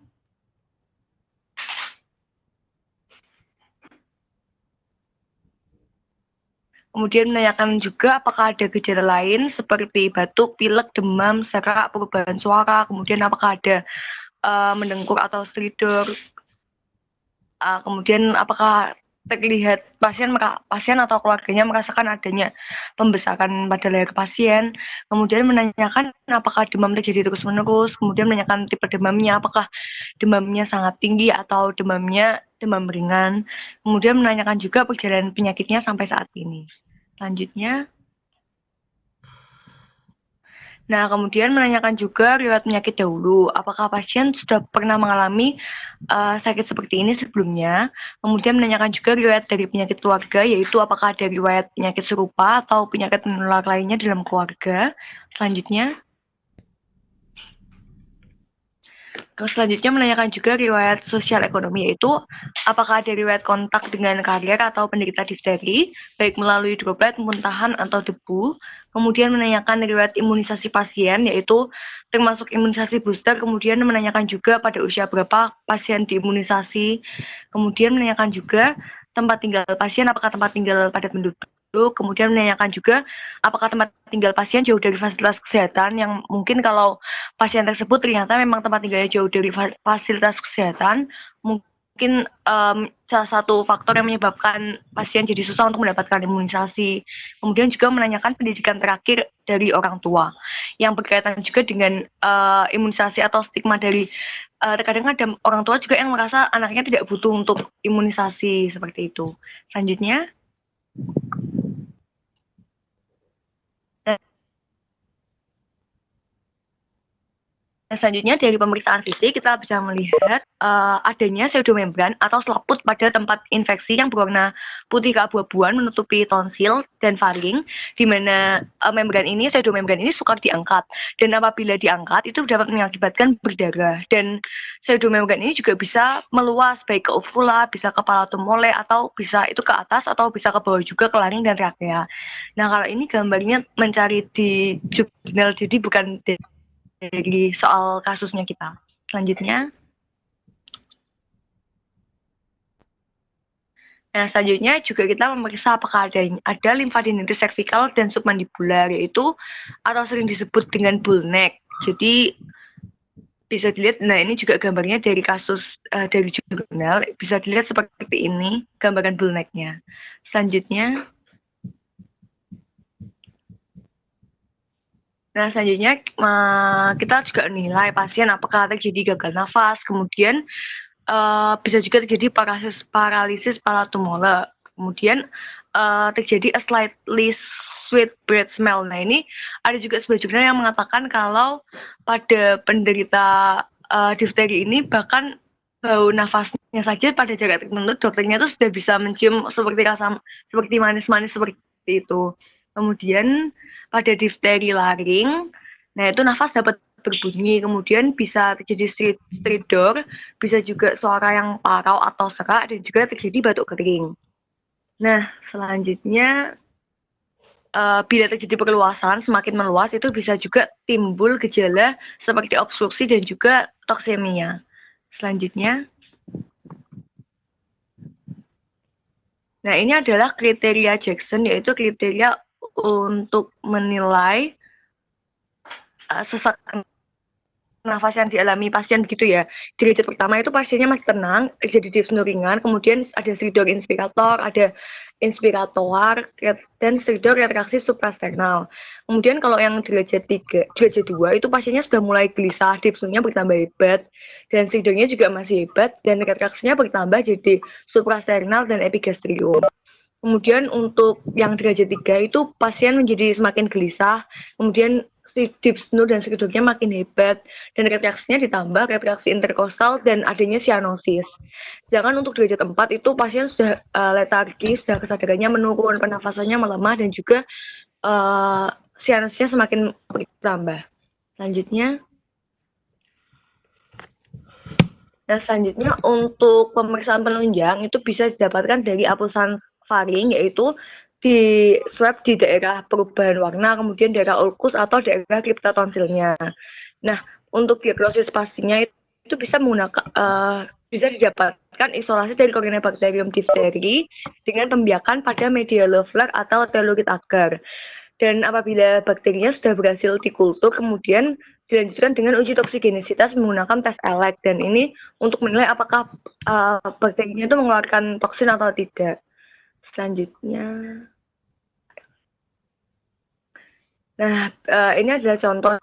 menanyakan juga apakah ada gejala lain seperti batuk, pilek, demam, serak, perubahan suara, kemudian apakah ada mendengkur atau stridor, kemudian apakah terlihat pasien atau keluarganya merasakan adanya pembesaran pada leher pasien, kemudian menanyakan apakah demam terjadi terus-menerus, kemudian menanyakan tipe demamnya, apakah demamnya sangat tinggi atau demamnya demam ringan, kemudian menanyakan juga perjalanan penyakitnya sampai saat ini. Selanjutnya, nah kemudian menanyakan juga riwayat penyakit dahulu, apakah pasien sudah pernah mengalami sakit seperti ini sebelumnya. Kemudian menanyakan juga riwayat dari penyakit keluarga, yaitu apakah ada riwayat penyakit serupa atau penyakit menular lainnya dalam keluarga. Selanjutnya menanyakan juga riwayat sosial ekonomi, yaitu apakah ada riwayat kontak dengan karier atau penderita difteri, baik melalui droplet, muntahan, atau debu. Kemudian menanyakan riwayat imunisasi pasien, yaitu termasuk imunisasi booster. Kemudian menanyakan juga pada usia berapa pasien diimunisasi. Kemudian menanyakan juga tempat tinggal pasien, apakah tempat tinggal padat penduduk. Kemudian menanyakan juga apakah tempat tinggal pasien jauh dari fasilitas kesehatan, yang mungkin kalau pasien tersebut ternyata memang tempat tinggalnya jauh dari fasilitas kesehatan, mungkin salah satu faktor yang menyebabkan pasien jadi susah untuk mendapatkan imunisasi. Kemudian juga menanyakan pendidikan terakhir dari orang tua, yang berkaitan juga dengan imunisasi atau stigma dari terkadang ada orang tua juga yang merasa anaknya tidak butuh untuk imunisasi, seperti itu. Selanjutnya, selanjutnya dari pemeriksaan fisik kita bisa melihat adanya pseudomembran atau selaput pada tempat infeksi yang berwarna putih keabu-abuan menutupi tonsil dan faring, di mana pseudomembran ini sukar diangkat, dan apabila diangkat itu dapat mengakibatkan berdarah. Dan pseudomembran ini juga bisa meluas baik ke uvula, bisa ke palatum mole, atau bisa itu ke atas atau bisa ke bawah juga ke laring dan trakea. Nah, kalau ini gambarnya mencari di jurnal, jadi bukan dari soal kasusnya kita. Selanjutnya, juga kita memeriksa apakah ada limfadenitis cervical dan submandibular, yaitu atau sering disebut dengan bullneck. Jadi bisa dilihat, nah ini juga gambarnya dari kasus dari jurnal, bisa dilihat seperti ini gambaran bullnecknya. Selanjutnya, kita juga nilai pasien apakah terjadi gagal nafas, kemudian bisa juga terjadi paralisis palatum mole, kemudian terjadi a slightly sweet breath smell. Nah, ini ada juga sebuah jurnal yang mengatakan kalau pada penderita difteri ini bahkan bau nafasnya saja pada jarak tertentu dokternya itu sudah bisa mencium seperti manis-manis seperti itu. Kemudian pada difteri laring, nah itu nafas dapat berbunyi, kemudian bisa terjadi stridor, bisa juga suara yang parau atau serak, dan juga terjadi batuk kering. Nah, selanjutnya bila terjadi perluasan semakin meluas, itu bisa juga timbul gejala seperti obstruksi dan juga toksemia. Selanjutnya, nah ini adalah kriteria Jackson, yaitu kriteria untuk menilai sesak nafas yang dialami pasien gitu ya. Di derajat pertama itu pasiennya masih tenang, terjadi dyspnea ringan, kemudian ada stridor inspirator, ada inspirator, dan stridor retraksi suprasternal. Kemudian kalau yang derajat 2 itu pasiennya sudah mulai gelisah, dyspnea bertambah hebat, dan stridornya juga masih hebat, dan retraksinya bertambah jadi suprasternal dan epigastrium. Kemudian untuk yang derajat 3 itu pasien menjadi semakin gelisah, kemudian si dyspnea dan stridornya makin hebat, dan retraksinya ditambah retraksi interkostal dan adanya cyanosis. Sedangkan untuk derajat 4 itu pasien sudah letargis, sudah kesadarannya menurun, pernafasannya melemah, dan juga cyanosisnya semakin bertambah. Selanjutnya untuk pemeriksaan penunjang itu bisa didapatkan dari apusan faring, yaitu di swab di daerah perubahan warna, kemudian daerah ulkus atau daerah kripta tonsilnya. Nah, untuk diagnosis pastinya itu bisa menggunakan bisa didapatkan isolasi dari Corynebacterium diphtheri dengan pembiakan pada media Loeffler atau telurit agar. Dan apabila bakterinya sudah berhasil dikultur, kemudian dilanjutkan dengan uji toksigenisitas menggunakan tes ELEC, dan ini untuk menilai apakah bakterinya itu mengeluarkan toksin atau tidak. Selanjutnya, nah ini adalah contoh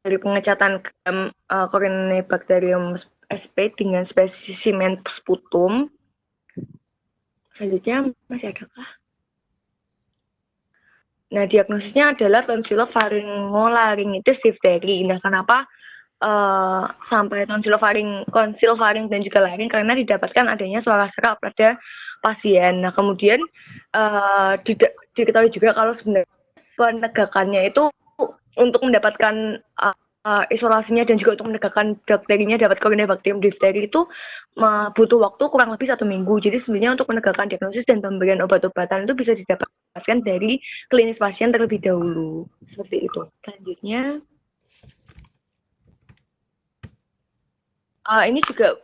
dari pengecatan gram Corynebacterium sp dengan spesimen sputum. Selanjutnya masih adakah? Nah, diagnosisnya adalah tonsillofaringolaringitis difteri. Nah, kenapa sampai konsil-faring dan juga laring? Karena didapatkan adanya suara serak pada pasien. Nah, kemudian diketahui juga kalau sebenarnya penegakannya itu untuk mendapatkan isolasinya dan juga untuk menegakkan bakterinya dapat Corynebacterium diphtheri itu butuh waktu kurang lebih 1 minggu. Jadi sebenarnya untuk menegakkan diagnosis dan pemberian obat-obatan itu bisa didapatkan dari klinis pasien terlebih dahulu. Seperti itu. Selanjutnya, ini juga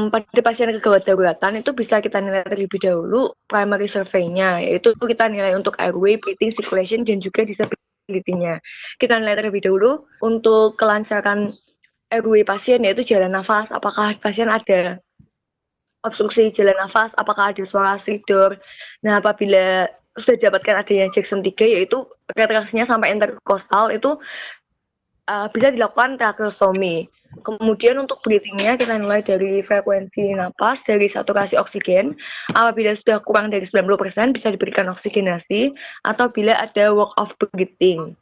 pada pasien kegawat daruratan itu bisa kita nilai terlebih dahulu primary survey-nya, yaitu kita nilai untuk airway, breathing, circulation, dan juga disability-nya. Kita nilai terlebih dahulu untuk kelancaran airway pasien, yaitu jalan nafas, apakah pasien ada obstruksi jalan nafas, apakah ada suara stridor. Nah, apabila sudah didapatkan adanya Jackson 3, yaitu retraksinya sampai interkostal, itu bisa dilakukan tracheostomy. Kemudian untuk breathing-nya kita nilai dari frekuensi napas, dari saturasi oksigen. Apabila sudah kurang dari 90% bisa diberikan oksigenasi, atau bila ada work of breathing.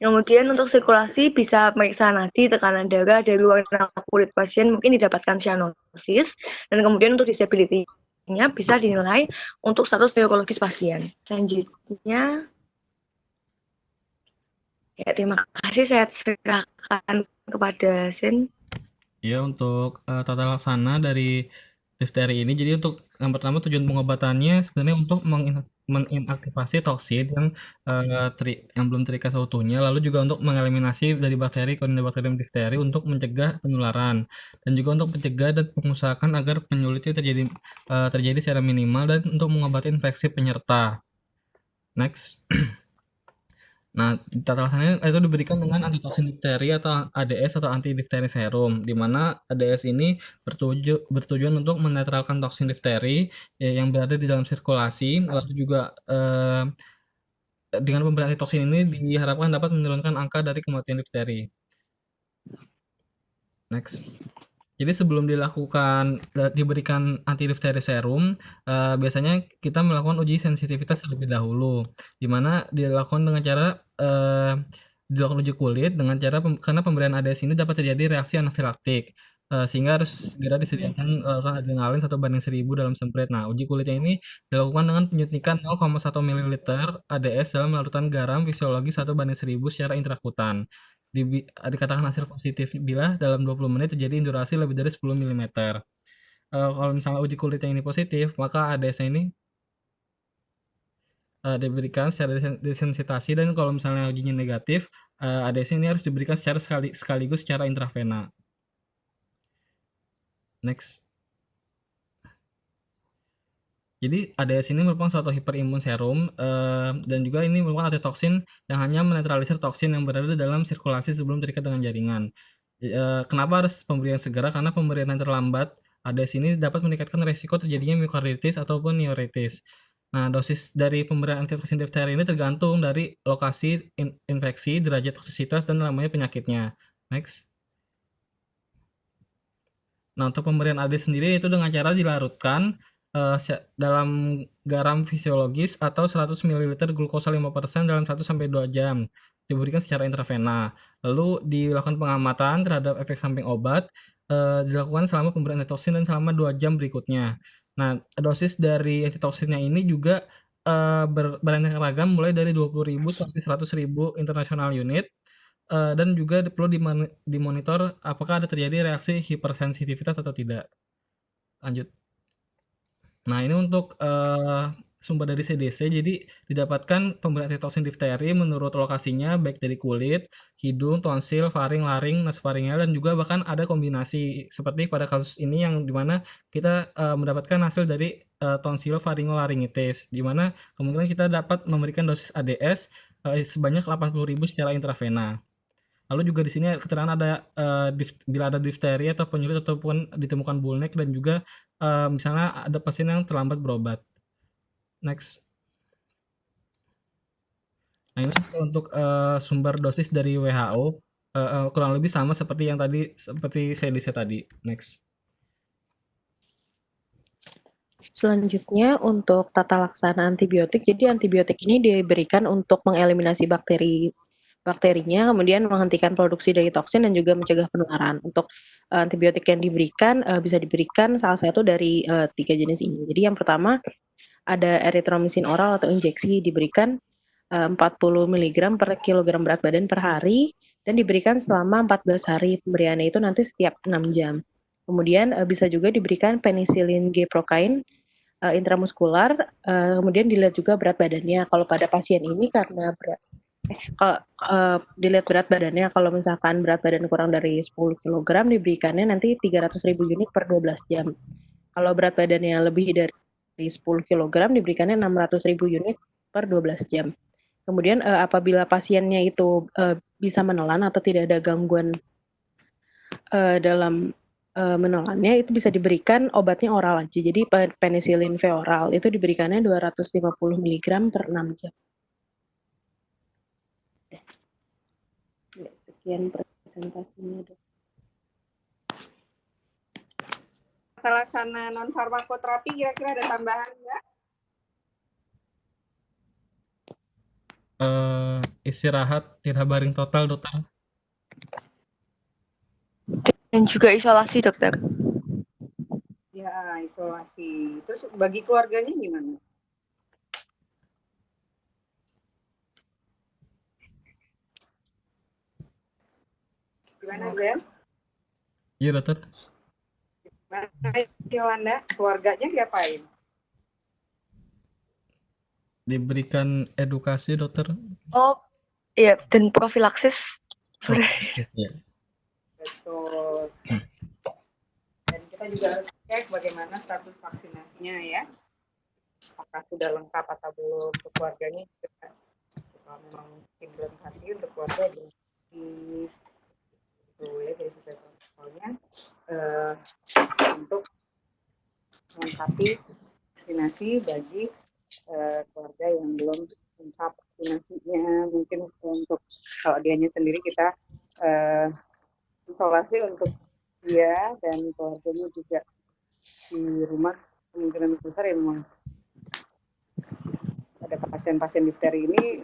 Kemudian untuk sirkulasi bisa periksa nadi, tekanan darah, dari warna kulit pasien mungkin didapatkan cyanosis. Dan kemudian untuk disability-nya bisa dinilai untuk status neurologis pasien. Selanjutnya, ya, terima kasih, saya serahkan kepada Sin. Ya, untuk tata laksana dari difteri ini, jadi untuk yang pertama tujuan pengobatannya sebenarnya untuk menginaktivasi toksin yang belum terikat seutuhnya, lalu juga untuk mengeliminasi dari bakteri Corynebacterium diphtheri untuk mencegah penularan, dan juga untuk mencegah dan mengusahakan agar penyulitnya terjadi secara minimal, dan untuk mengobati infeksi penyerta. Next. Nah, tata laksananya itu diberikan dengan antitoksin difteri atau ADS atau anti difteri serum, di mana ADS ini bertujuan untuk menetralkan toksin difteri yang berada di dalam sirkulasi, lalu juga dengan pemberian antitoksin ini diharapkan dapat menurunkan angka dari kematian difteri. Next. Jadi sebelum diberikan anti difteri serum, biasanya kita melakukan uji sensitivitas terlebih dahulu, di mana dilakukan dengan cara dilakukan uji kulit dengan cara karena pemberian ADS ini dapat terjadi reaksi anafilaktik, sehingga harus segera disediakan larutan adrenalin 1:1000 dalam semprit. Nah, uji kulitnya ini dilakukan dengan penyuntikan 0,1 ml ADS dalam larutan garam fisiologis 1:1000 secara intrakutan. Dikatakan hasil positif bila dalam 20 menit terjadi indurasi lebih dari 10 mm. Kalau misalnya uji kulitnya ini positif, maka ADS ini diberikan secara desensitasi, dan kalau misalnya ujinya negatif, ADS ini harus diberikan sekaligus secara intravena. Next. Jadi ADS ini merupakan suatu hiperimun serum dan juga ini merupakan antitoksin yang hanya menetralisir toksin yang berada dalam sirkulasi sebelum terikat dengan jaringan. Kenapa harus pemberian segera? Karena pemberian yang terlambat ADS ini dapat meningkatkan resiko terjadinya miokarditis ataupun neuritis. Nah, dosis dari pemberian antitoksin difteri ini tergantung dari lokasi infeksi, derajat toksisitas, dan lamanya penyakitnya. Next. Nah, untuk pemberian AD sendiri itu dengan cara dilarutkan dalam garam fisiologis atau 100 ml glukosa 5% dalam 1-2 jam. Diberikan secara intravena. Lalu dilakukan pengamatan terhadap efek samping obat, dilakukan selama pemberian antitoksin dan selama 2 jam berikutnya. Nah, dosis dari antitoksinnya ini juga beraneka ragam mulai dari 20.000 sampai 100.000 international unit. Dan juga perlu dimonitor apakah ada terjadi reaksi hipersensitivitas atau tidak. Lanjut. Nah, ini untuk sumber dari CDC, jadi didapatkan pemberian antitoksin difteri menurut lokasinya baik dari kulit, hidung, tonsil, faring, laring, nasofaringeal, dan juga bahkan ada kombinasi seperti pada kasus ini yang dimana kita mendapatkan hasil dari tonsil faringolaringitis, dimana kemungkinan kita dapat memberikan dosis ADS sebanyak 80.000 secara intravena. Lalu juga di sini keterangan ada bila ada difteri atau penyulit ataupun ditemukan bullneck dan juga misalnya ada pasien yang terlambat berobat. Next. Nah, ini untuk sumber dosis dari WHO kurang lebih sama seperti yang tadi seperti CDC tadi. Next. Selanjutnya untuk tata laksana antibiotik. Jadi antibiotik ini diberikan untuk mengeliminasi bakterinya, kemudian menghentikan produksi dari toksin dan juga mencegah penularan. Untuk antibiotik yang diberikan bisa diberikan salah satu dari 3 jenis ini. Jadi yang pertama ada erythromycin oral atau injeksi diberikan 40 mg per kilogram berat badan per hari dan diberikan selama 14 hari. Pemberiannya itu nanti setiap 6 jam. Kemudian bisa juga diberikan penicillin G-procaine intramuskular, kemudian dilihat juga berat badannya. Kalau pada pasien ini karena kalau dilihat berat badannya, kalau misalkan berat badan kurang dari 10 kg diberikannya nanti 300.000 unit per 12 jam. Kalau berat badannya lebih dari 10 kg diberikannya 600.000 unit per 12 jam. Kemudian apabila pasiennya itu bisa menelan atau tidak ada gangguan dalam menelannya, itu bisa diberikan obatnya oral aja. Jadi penicillin V oral itu diberikannya 250 mg per 6 jam. Sekian presentasinya, Dok. Tata laksana non farmakoterapi kira-kira ada tambahan nggak? Istirahat, tidak baring total, dokter. Dan juga isolasi, dokter. Ya, isolasi. Terus bagi keluarganya gimana? Gimana, Glenn? Iya, dokter. Gimana, Yolanda? Keluarganya diapain? Diberikan edukasi, dokter. Oh, iya, dan profilaksis. Profilaksis, ya. Betul. Dan kita juga harus cek bagaimana status vaksinasinya ya. Apakah sudah lengkap atau belum untuk keluarganya juga. Kalau memang mungkin belum hati untuk keluarga di itu ya dari sisi protokolnya untuk melengkapi vaksinasi bagi keluarga yang belum lengkap vaksinasinya. Mungkin untuk kalau dianya sendiri kita isolasi untuk dia dan keluarganya juga di rumah. Kemungkinan besar ya memang ada pasien-pasien difteri ini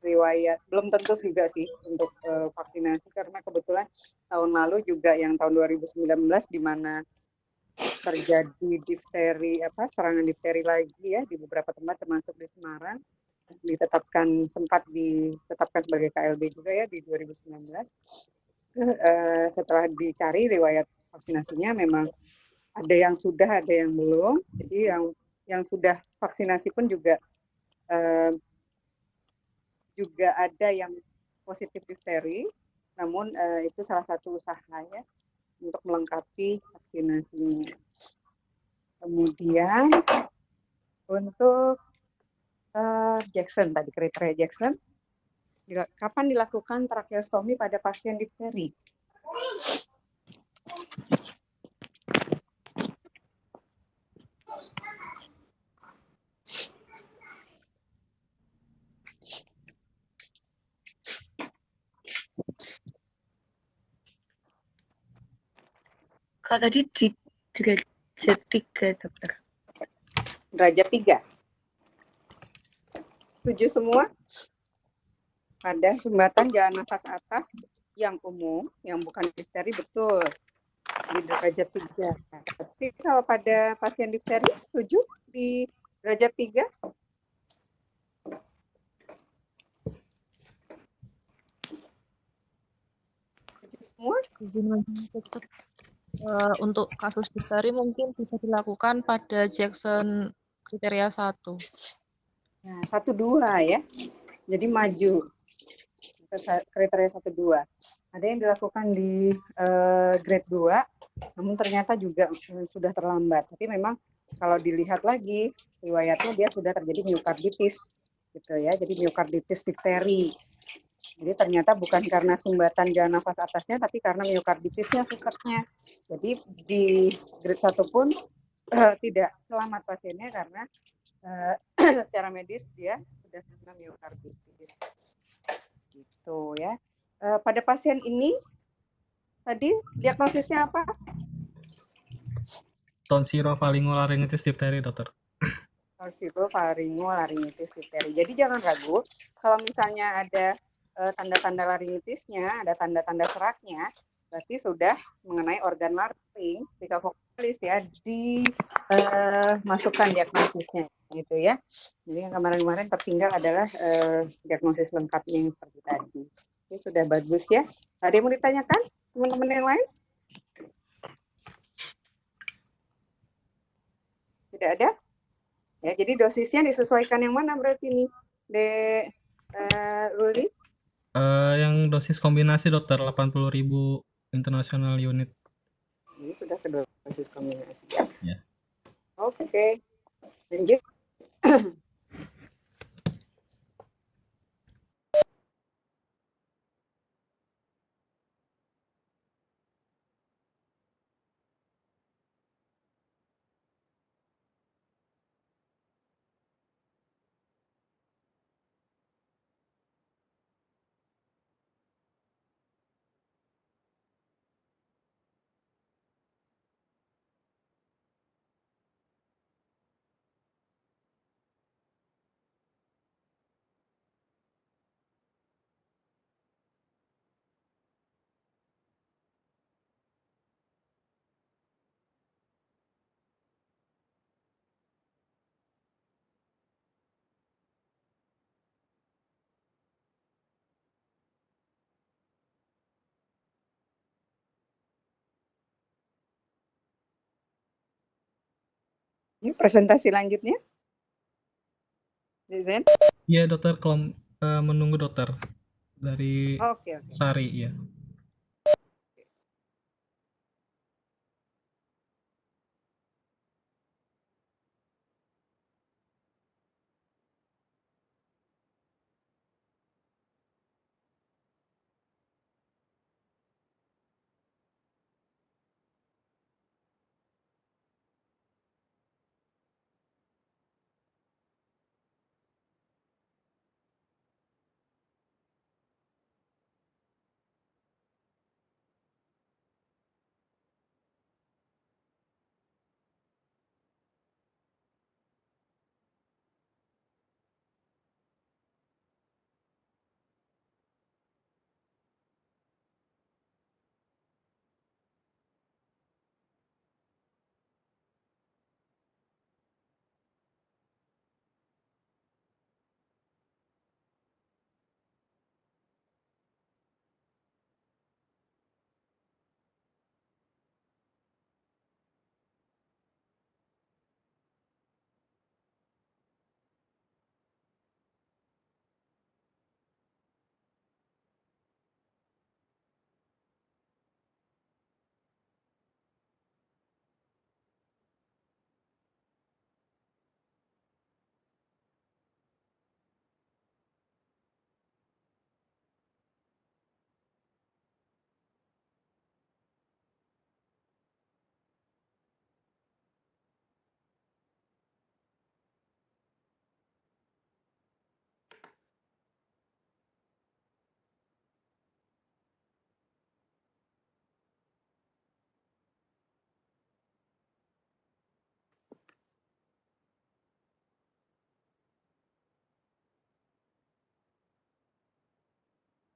riwayat belum tentu juga sih untuk vaksinasi, karena kebetulan tahun lalu juga yang tahun 2019 di mana terjadi difteri serangan difteri lagi ya di beberapa tempat termasuk di Semarang, sempat ditetapkan sebagai KLB juga ya di 2019. Setelah dicari riwayat vaksinasinya memang ada yang sudah, ada yang belum. Jadi yang sudah vaksinasi pun juga ada yang positif difteri, namun itu salah satu usaha ya untuk melengkapi vaksinasinya. Kemudian untuk Jackson tadi, kriteria Jackson, kapan dilakukan tracheostomi pada pasien difteri? Kak tadi di derajat 3, dokter. Derajat 3. Setuju semua? Pada sumbatan jalan nafas atas yang umum, yang bukan difteri, betul. Di derajat 3. Tapi kalau pada pasien difteri, setuju di derajat 3? Setuju semua? Izin dokter. Untuk kasus difteri mungkin bisa dilakukan pada Jackson kriteria 1. Nah, 1-2 ya. Jadi maju. Kriteria 1-2. Ada yang dilakukan di grade 2, namun ternyata juga sudah terlambat. Tapi memang kalau dilihat lagi, riwayatnya dia sudah terjadi miokarditis. Gitu ya. Jadi miokarditis difteri. Jadi ternyata bukan karena sumbatan jalan nafas atasnya, tapi karena miokarditisnya sesaknya. Jadi di grade 1 pun tidak selamat pasiennya karena secara medis dia sudah kena miokarditis. Gitu ya. Pada pasien ini tadi diagnosisnya apa? Tonsillofaringolaryngitis difteri, dokter. Tonsillofaringolaryngitis difteri. Jadi jangan ragu kalau misalnya ada tanda-tanda laringitisnya, ada tanda-tanda seraknya, berarti sudah mengenai organ laring, spika vokalis ya, dimasukkan diagnosisnya gitu ya. Jadi yang kemarin-kemarin tertinggal adalah diagnosis lengkapnya yang seperti tadi. Ini sudah bagus ya. Ada yang mau ditanyakan teman-teman yang lain? Tidak ada? Ya, jadi dosisnya disesuaikan yang mana berarti nih, Ruli? Yang dosis kombinasi, dokter, 80.000 international unit. Ini sudah ke dosis kombinasi ya. Ya. Oke. Lanjut. Ini presentasi lanjutnya. Zen? Iya, dokter, menunggu dokter dari Oke. Sari, ya.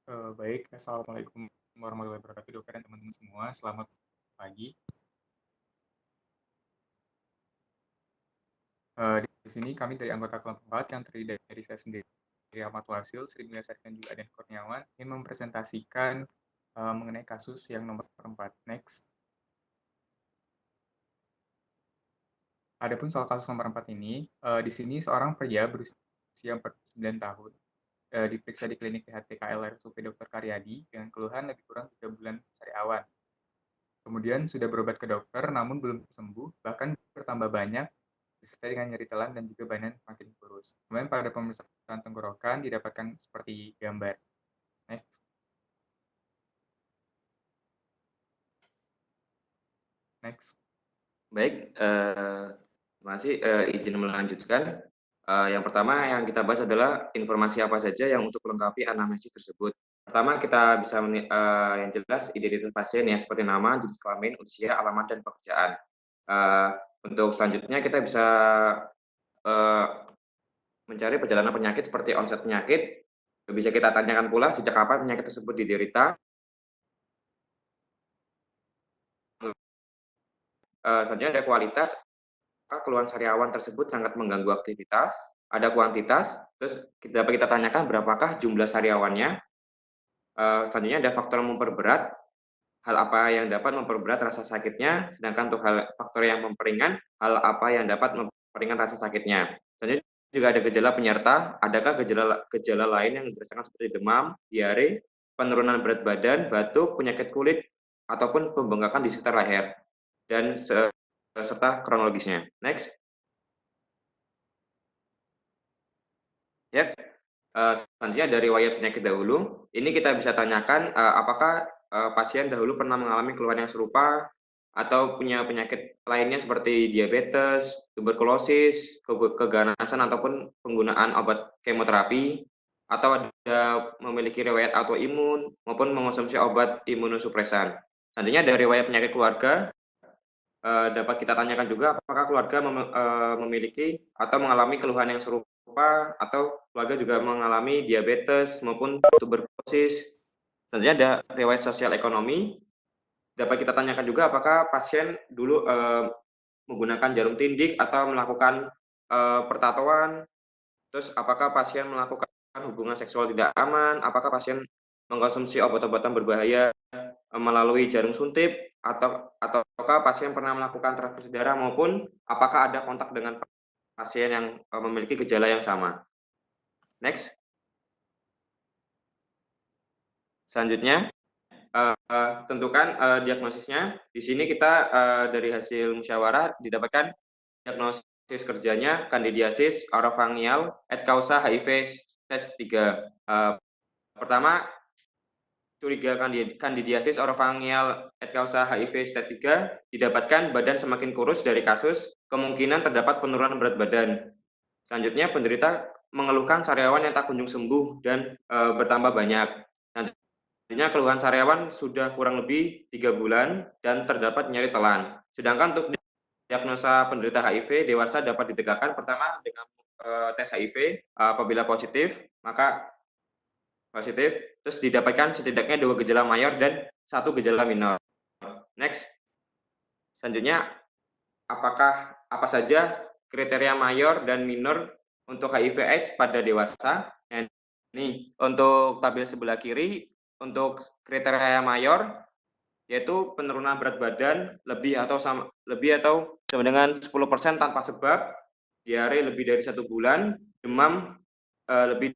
Baik, Assalamualaikum warahmatullahi wabarakatuh, dokter dan teman-teman semua. Selamat pagi. Di sini kami dari anggota kelompok 4 yang terdiri dari saya sendiri, Ahmad Wasil, Sri Mulyasari, dan juga Aden Kurniawan, ingin mempresentasikan mengenai kasus yang nomor 4. Next. Adapun soal kasus nomor 4 ini, di sini seorang pria berusia 49 tahun diperiksa di klinik PHTK RSUP Dr. Karyadi dengan keluhan lebih kurang 3 bulan sariawan. Kemudian sudah berobat ke dokter, namun belum sembuh, bahkan bertambah banyak, disertai dengan nyeri telan dan juga badan makin kurus. Kemudian pada pemeriksaan tenggorokan didapatkan seperti gambar. Next. Next. Baik, terima kasih. Izin melanjutkan. Yang pertama yang kita bahas adalah informasi apa saja yang untuk melengkapi anamnesis tersebut. Pertama kita bisa yang jelas identitas pasien ya, seperti nama, jenis kelamin, usia, alamat, dan pekerjaan. Untuk selanjutnya kita bisa mencari perjalanan penyakit seperti onset penyakit. Bisa kita tanyakan pula sejak kapan penyakit tersebut diderita. Selanjutnya ada kualitas. Keluhan sariawan tersebut sangat mengganggu aktivitas, ada kuantitas, terus dapat kita tanyakan berapakah jumlah sariawannya. Selanjutnya ada faktor memperberat, hal apa yang dapat memperberat rasa sakitnya, sedangkan untuk faktor yang memperingan, hal apa yang dapat memperingan rasa sakitnya. Selanjutnya juga ada gejala penyerta, adakah gejala lain yang dirasakan seperti demam, diare, penurunan berat badan, batuk, penyakit kulit, ataupun pembengkakan di sekitar leher, dan serta kronologisnya. Next. Yap. Selanjutnya dari riwayat penyakit dahulu. Ini kita bisa tanyakan apakah pasien dahulu pernah mengalami keluhan yang serupa atau punya penyakit lainnya seperti diabetes, tuberkulosis, keganasan ataupun penggunaan obat kemoterapi, atau ada memiliki riwayat autoimun maupun mengonsumsi obat imunosupresan. Selanjutnya dari riwayat penyakit keluarga. Dapat kita tanyakan juga apakah keluarga memiliki atau mengalami keluhan yang serupa atau keluarga juga mengalami diabetes maupun tuberkulosis. Selanjutnya ada riwayat sosial ekonomi. Dapat kita tanyakan juga apakah pasien dulu menggunakan jarum tindik atau melakukan pertatoan. Terus apakah pasien melakukan hubungan seksual tidak aman, apakah pasien mengkonsumsi obat-obatan berbahaya melalui jarum suntik, ataukah pasien pernah melakukan transfusi darah, maupun apakah ada kontak dengan pasien yang memiliki gejala yang sama. Next. Selanjutnya, tentukan diagnosisnya. Di sini kita dari hasil musyawarah didapatkan diagnosis kerjanya kandidiasis orofangial et causa HIV stage 3. Pertama, curiga kandidiasis orofangial et causa HIV stage 3 didapatkan badan semakin kurus dari kasus, kemungkinan terdapat penurunan berat badan. Selanjutnya, penderita mengeluhkan sariawan yang tak kunjung sembuh dan bertambah banyak. Nantinya keluhan sariawan sudah kurang lebih 3 bulan dan terdapat nyeri telan. Sedangkan untuk diagnosa penderita HIV dewasa dapat ditegakkan pertama dengan tes HIV. Apabila positif, terus didapatkan setidaknya 2 gejala mayor dan 1 gejala minor. Next. Selanjutnya, apa saja kriteria mayor dan minor untuk HIV/AIDS pada dewasa? Nah, ini untuk tabel sebelah kiri, untuk kriteria mayor yaitu penurunan berat badan lebih atau sama dengan 10% tanpa sebab, diare lebih dari 1 bulan, demam lebih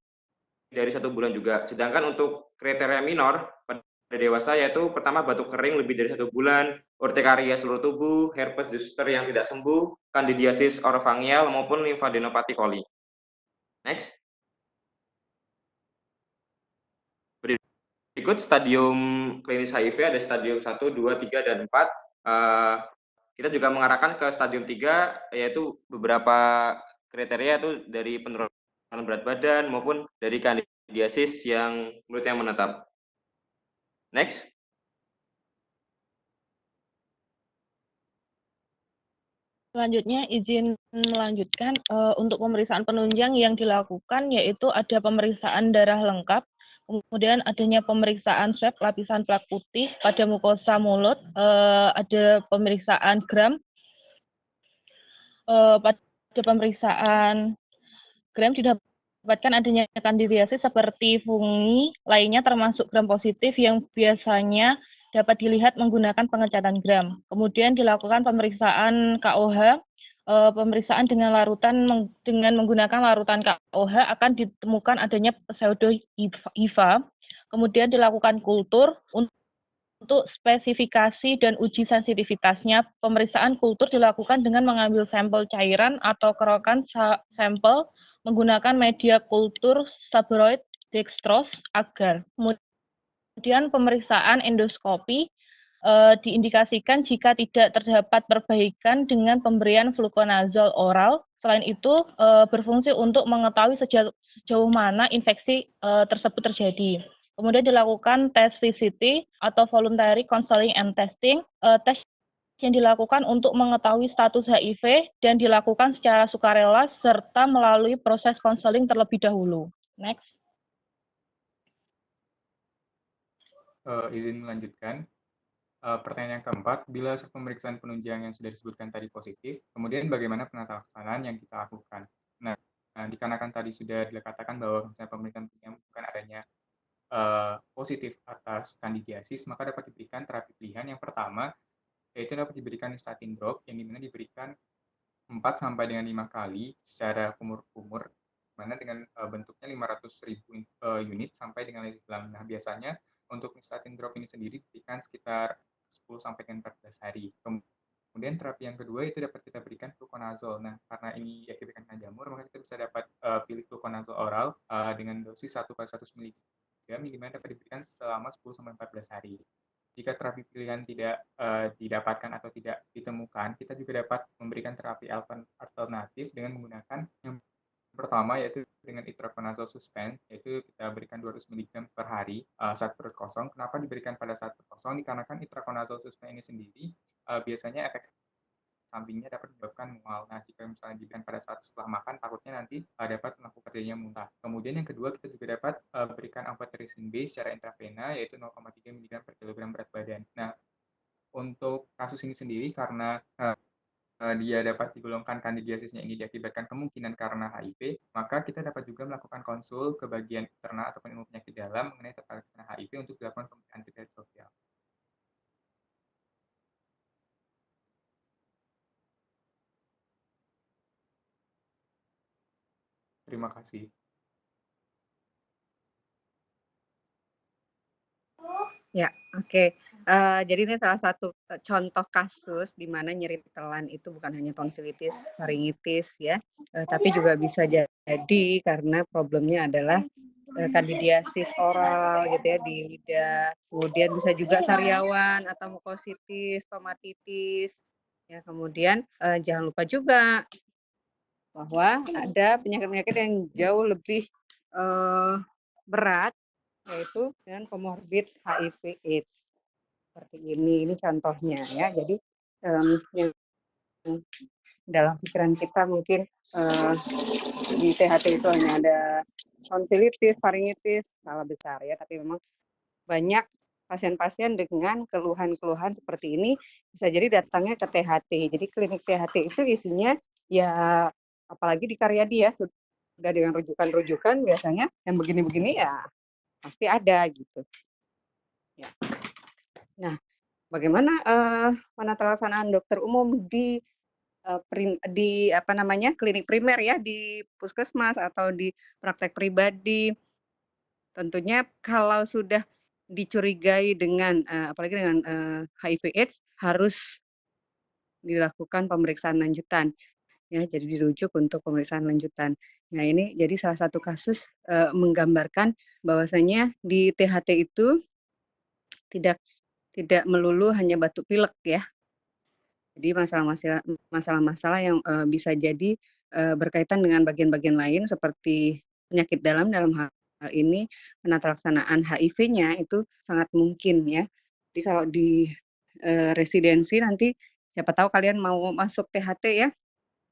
dari 1 bulan juga. Sedangkan untuk kriteria minor pada dewasa yaitu pertama batuk kering lebih dari 1 bulan, urtikaria seluruh tubuh, herpes zoster yang tidak sembuh, kandidiasis orofangial maupun limfadenopati coli. Next. Berikut stadium klinis HIV, ada stadium 1, 2, 3, dan 4. Kita juga mengarahkan ke stadium 3, yaitu beberapa kriteria itu dari penurunan berat badan maupun dari kandidiasis yang mulutnya menetap. Next. Selanjutnya izin melanjutkan untuk pemeriksaan penunjang yang dilakukan yaitu ada pemeriksaan darah lengkap, Kemudian adanya pemeriksaan swab lapisan plak putih pada mukosa mulut, ada pemeriksaan gram, pada pemeriksaan gram didapatkan adanya kandidiasis seperti fungi lainnya termasuk gram positif yang biasanya dapat dilihat menggunakan pengecatan gram. Kemudian dilakukan pemeriksaan KOH, pemeriksaan dengan menggunakan larutan KOH akan ditemukan adanya pseudo HIV. Kemudian dilakukan kultur untuk spesifikasi dan uji sensitivitasnya. Pemeriksaan kultur dilakukan dengan mengambil sampel cairan atau kerokan sampel menggunakan media kultur sabroid dextrose agar. Kemudian pemeriksaan endoskopi diindikasikan jika tidak terdapat perbaikan dengan pemberian fluconazole oral. Selain itu, berfungsi untuk mengetahui sejauh mana infeksi tersebut terjadi. Kemudian dilakukan tes VCT atau voluntary counseling and testing. Tes yang dilakukan untuk mengetahui status HIV dan dilakukan secara sukarela serta melalui proses konseling terlebih dahulu. Next. Izin melanjutkan. Pertanyaan yang keempat, bila hasil pemeriksaan penunjang yang sudah disebutkan tadi positif, kemudian bagaimana penata laksanaan yang kita lakukan? Nah, dikarenakan tadi sudah dikatakan bahwa misalnya pemeriksaan penunjang bukan adanya positif atas kandidiasis, maka dapat diberikan terapi pilihan yang pertama, yaitu dapat diberikan statin drop, yang dimana diberikan 4 sampai dengan 5 kali secara kumur-kumur, mana dengan bentuknya 500.000 unit sampai dengan Islam. Nah, biasanya untuk statin drop ini sendiri diberikan sekitar 10 sampai dengan 14 hari. Kemudian terapi yang kedua itu dapat kita berikan fluconazole. Nah, karena ini diakibatkan kena jamur, maka kita bisa dapat pilih fluconazole oral dengan dosis 1/100 mg minimal dapat diberikan selama 10 sampai 14 hari. Jika terapi pilihan tidak didapatkan atau tidak ditemukan, kita juga dapat memberikan terapi alternatif dengan menggunakan yang pertama yaitu dengan itraconazole suspense, yaitu kita berikan 200 mg per hari saat perut kosong. Kenapa diberikan pada saat perut kosong? Dikarenakan itraconazole suspense ini sendiri biasanya efek sampingnya dapat menyebabkan mual. Nah, jika misalnya diberikan pada saat setelah makan, takutnya nanti dapat melakukan terjadinya muntah. Kemudian yang kedua, kita juga dapat berikan amphotericin B secara intravena, yaitu 0,3 mg per kilogram berat badan. Nah, untuk kasus ini sendiri, karena dia dapat digolongkan kandidiasisnya ini diakibatkan kemungkinan karena HIV, maka kita dapat juga melakukan konsul ke bagian interna ataupun ilmu penyakit dalam mengenai tata laksana HIV untuk dilakukan pemeriksaan antiretroviral. Terima kasih. Ya, oke. Jadi ini salah satu contoh kasus di mana nyeri telan itu bukan hanya tonsilitis, faringitis ya, tapi juga bisa jadi karena problemnya adalah kandidiasis oral gitu ya di lidah. Kemudian bisa juga sariawan atau mukositis, stomatitis. Ya, kemudian jangan lupa juga bahwa ada penyakit-penyakit yang jauh lebih berat, yaitu dengan komorbid HIV/AIDS seperti ini contohnya ya. Jadi yang dalam pikiran kita mungkin di THT itu hanya ada tonsilitis, faringitis, skala besar ya, tapi memang banyak pasien-pasien dengan keluhan-keluhan seperti ini bisa jadi datangnya ke THT. Jadi klinik THT itu isinya ya apalagi di Karyadi ya sudah dengan rujukan-rujukan biasanya yang begini-begini ya pasti ada gitu. Ya. Nah, bagaimana penata laksanaan dokter umum di klinik primer ya, di puskesmas atau di praktek pribadi? Tentunya kalau sudah dicurigai dengan apalagi dengan HIV/AIDS harus dilakukan pemeriksaan lanjutan ya, jadi dirujuk untuk pemeriksaan lanjutan. Nah, ini jadi salah satu kasus menggambarkan bahwasanya di THT itu tidak melulu hanya batuk pilek ya. Jadi masalah-masalah yang bisa jadi berkaitan dengan bagian-bagian lain seperti penyakit dalam hal ini penata laksanaan HIV-nya itu sangat mungkin ya. Jadi kalau di residensi nanti siapa tahu kalian mau masuk THT ya,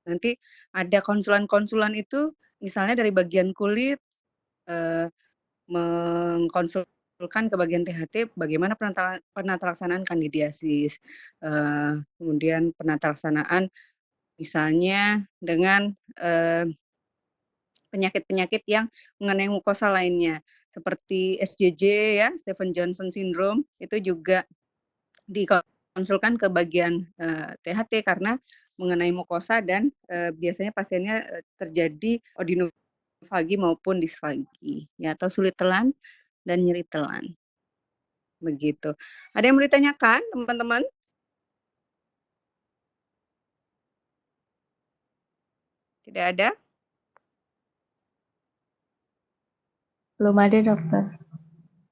nanti ada konsulan-konsulan itu misalnya dari bagian kulit, mengkonsulkan ke bagian THT bagaimana penata laksanaan kandidiasis, kemudian penata laksanaan misalnya dengan penyakit-penyakit yang mengenai mukosa lainnya, seperti SJJ ya, Stephen Johnson Syndrome, itu juga dikonsulkan ke bagian THT karena mengenai mukosa dan biasanya pasiennya terjadi odinofagi maupun disfagi, ya, atau sulit telan dan nyeri telan. Begitu. Ada yang mau ditanyakan, teman-teman? Tidak ada? Belum ada, dokter.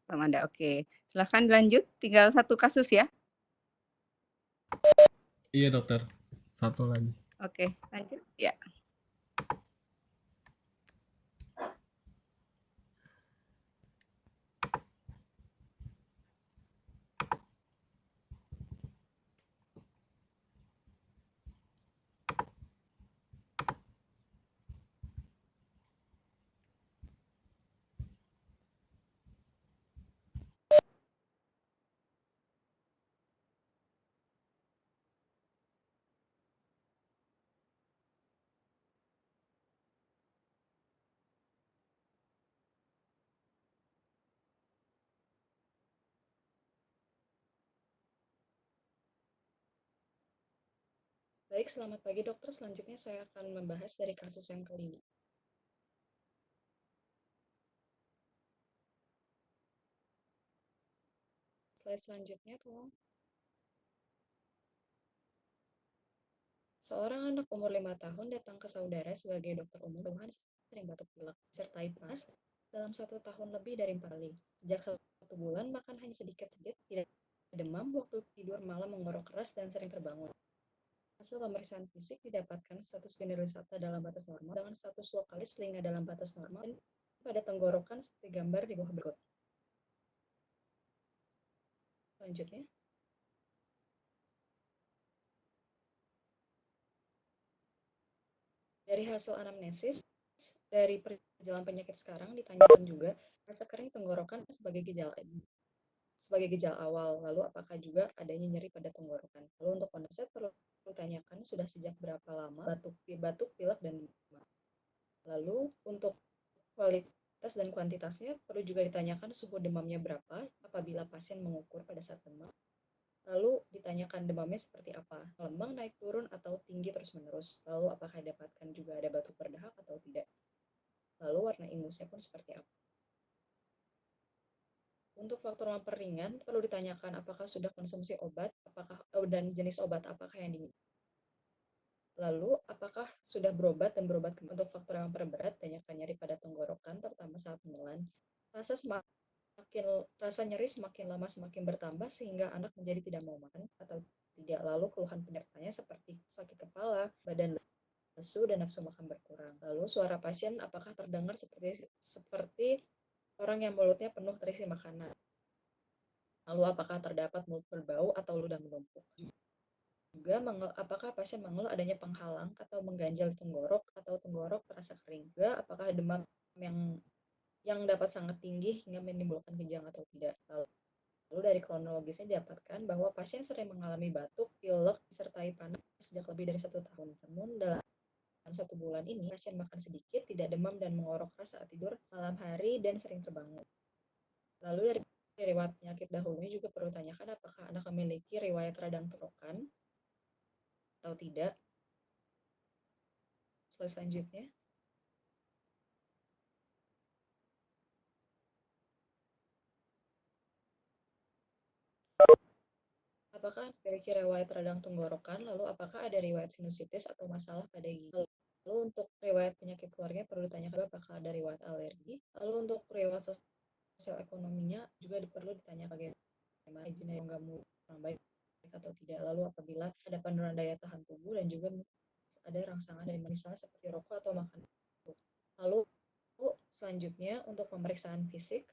Belum ada, oke. Silahkan dilanjut, tinggal 1 kasus ya. Iya dokter, satu lagi. Oke, lanjut. Ya. Baik, selamat pagi dokter. Selanjutnya saya akan membahas dari kasus yang kelima. Slide selanjutnya, tolong. Seorang anak umur 5 tahun datang ke saudara sebagai dokter umum. Keluhan sering batuk pilek, disertai panas dalam 1 tahun lebih dari 4 kali. Sejak 1 bulan, makan hanya sedikit-sedikit, tidak demam, waktu tidur malam menggorok keras dan sering terbangun. Hasil pemeriksaan fisik didapatkan status generalisata dalam batas normal dengan status lokalis telinga dalam batas normal dan pada tenggorokan seperti gambar di bawah berikut. Selanjutnya. Dari hasil anamnesis, dari perjalanan penyakit sekarang ditanyakan juga rasa kering tenggorokan sebagai gejala awal. Lalu apakah juga adanya nyeri pada tenggorokan? Lalu untuk onset perlu ditanyakan sudah sejak berapa lama batuk, pilek, dan demam. Lalu untuk kualitas dan kuantitasnya perlu juga ditanyakan suhu demamnya berapa apabila pasien mengukur pada saat demam. Lalu ditanyakan demamnya seperti apa, ngembang, naik turun, atau tinggi terus-menerus. Lalu apakah dapatkan juga ada batuk berdahak atau tidak. Lalu warna ingusnya pun seperti apa. Untuk faktor memperingan perlu ditanyakan apakah sudah konsumsi obat, dan jenis obat apakah yang diminum. Lalu apakah sudah berobat dan berobat kembali. Untuk faktor yang memperberat, tanyakan nyeri pada tenggorokan terutama saat menelan. Rasa nyeri semakin lama semakin bertambah sehingga anak menjadi tidak mau makan atau tidak. Lalu keluhan penyertanya seperti sakit kepala, badan lesu, dan nafsu makan berkurang. Lalu suara pasien apakah terdengar seperti orang yang mulutnya penuh terisi makanan. Lalu apakah terdapat mulut berbau atau ludah menumpuk. Juga apakah pasien mengeluh adanya penghalang atau mengganjal tenggorok atau tenggorok terasa kering. Juga apakah demam yang dapat sangat tinggi hingga menimbulkan kejang atau tidak. Lalu dari kronologisnya didapatkan bahwa pasien sering mengalami batuk, pilek, disertai panas sejak lebih dari 1 tahun. Namun dalam 1 bulan ini, pasien makan sedikit, tidak demam dan mengorok keras saat tidur malam hari dan sering terbangun. Lalu dari riwayat penyakit dahulunya juga perlu ditanyakan apakah anak memiliki riwayat radang tenggorokan atau tidak. Slide selanjutnya. Apakah memiliki riwayat radang tenggorokan, lalu apakah ada riwayat sinusitis atau masalah pada gigi. Lalu untuk riwayat penyakit keluarga perlu ditanyakan apakah ada riwayat alergi. Lalu untuk riwayat sosial ekonominya juga perlu ditanyakan bagaimana izin yang nggak kurang baik atau tidak. Lalu apabila ada penurunan daya tahan tubuh dan juga ada rangsangan dari misalnya seperti rokok atau makan. Lalu selanjutnya untuk pemeriksaan fisik.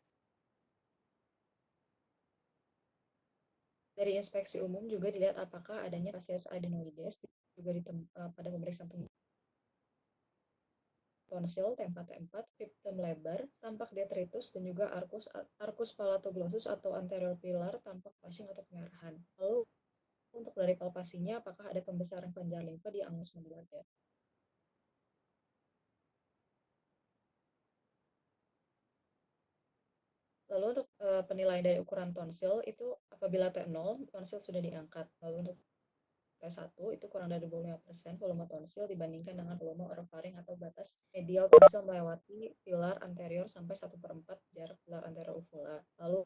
Dari inspeksi umum juga dilihat apakah adanya facies adenoides juga pada pemeriksaan tonsil T4 T4, cryptum lebar, tampak detritus, dan juga arcus palatoglosus atau anterior pilar, tampak passing atau kemerahan. Lalu untuk dari palpasinya, apakah ada pembesaran kelenjar limfa di angus medulada? Lalu untuk penilaian dari ukuran tonsil itu apabila T0, tonsil sudah diangkat. Lalu untuk T1 itu kurang dari 25% volume tonsil dibandingkan dengan volume orofaring atau batas medial tonsil melewati pilar anterior sampai 1/4 jarak pilar anterior uvula. Lalu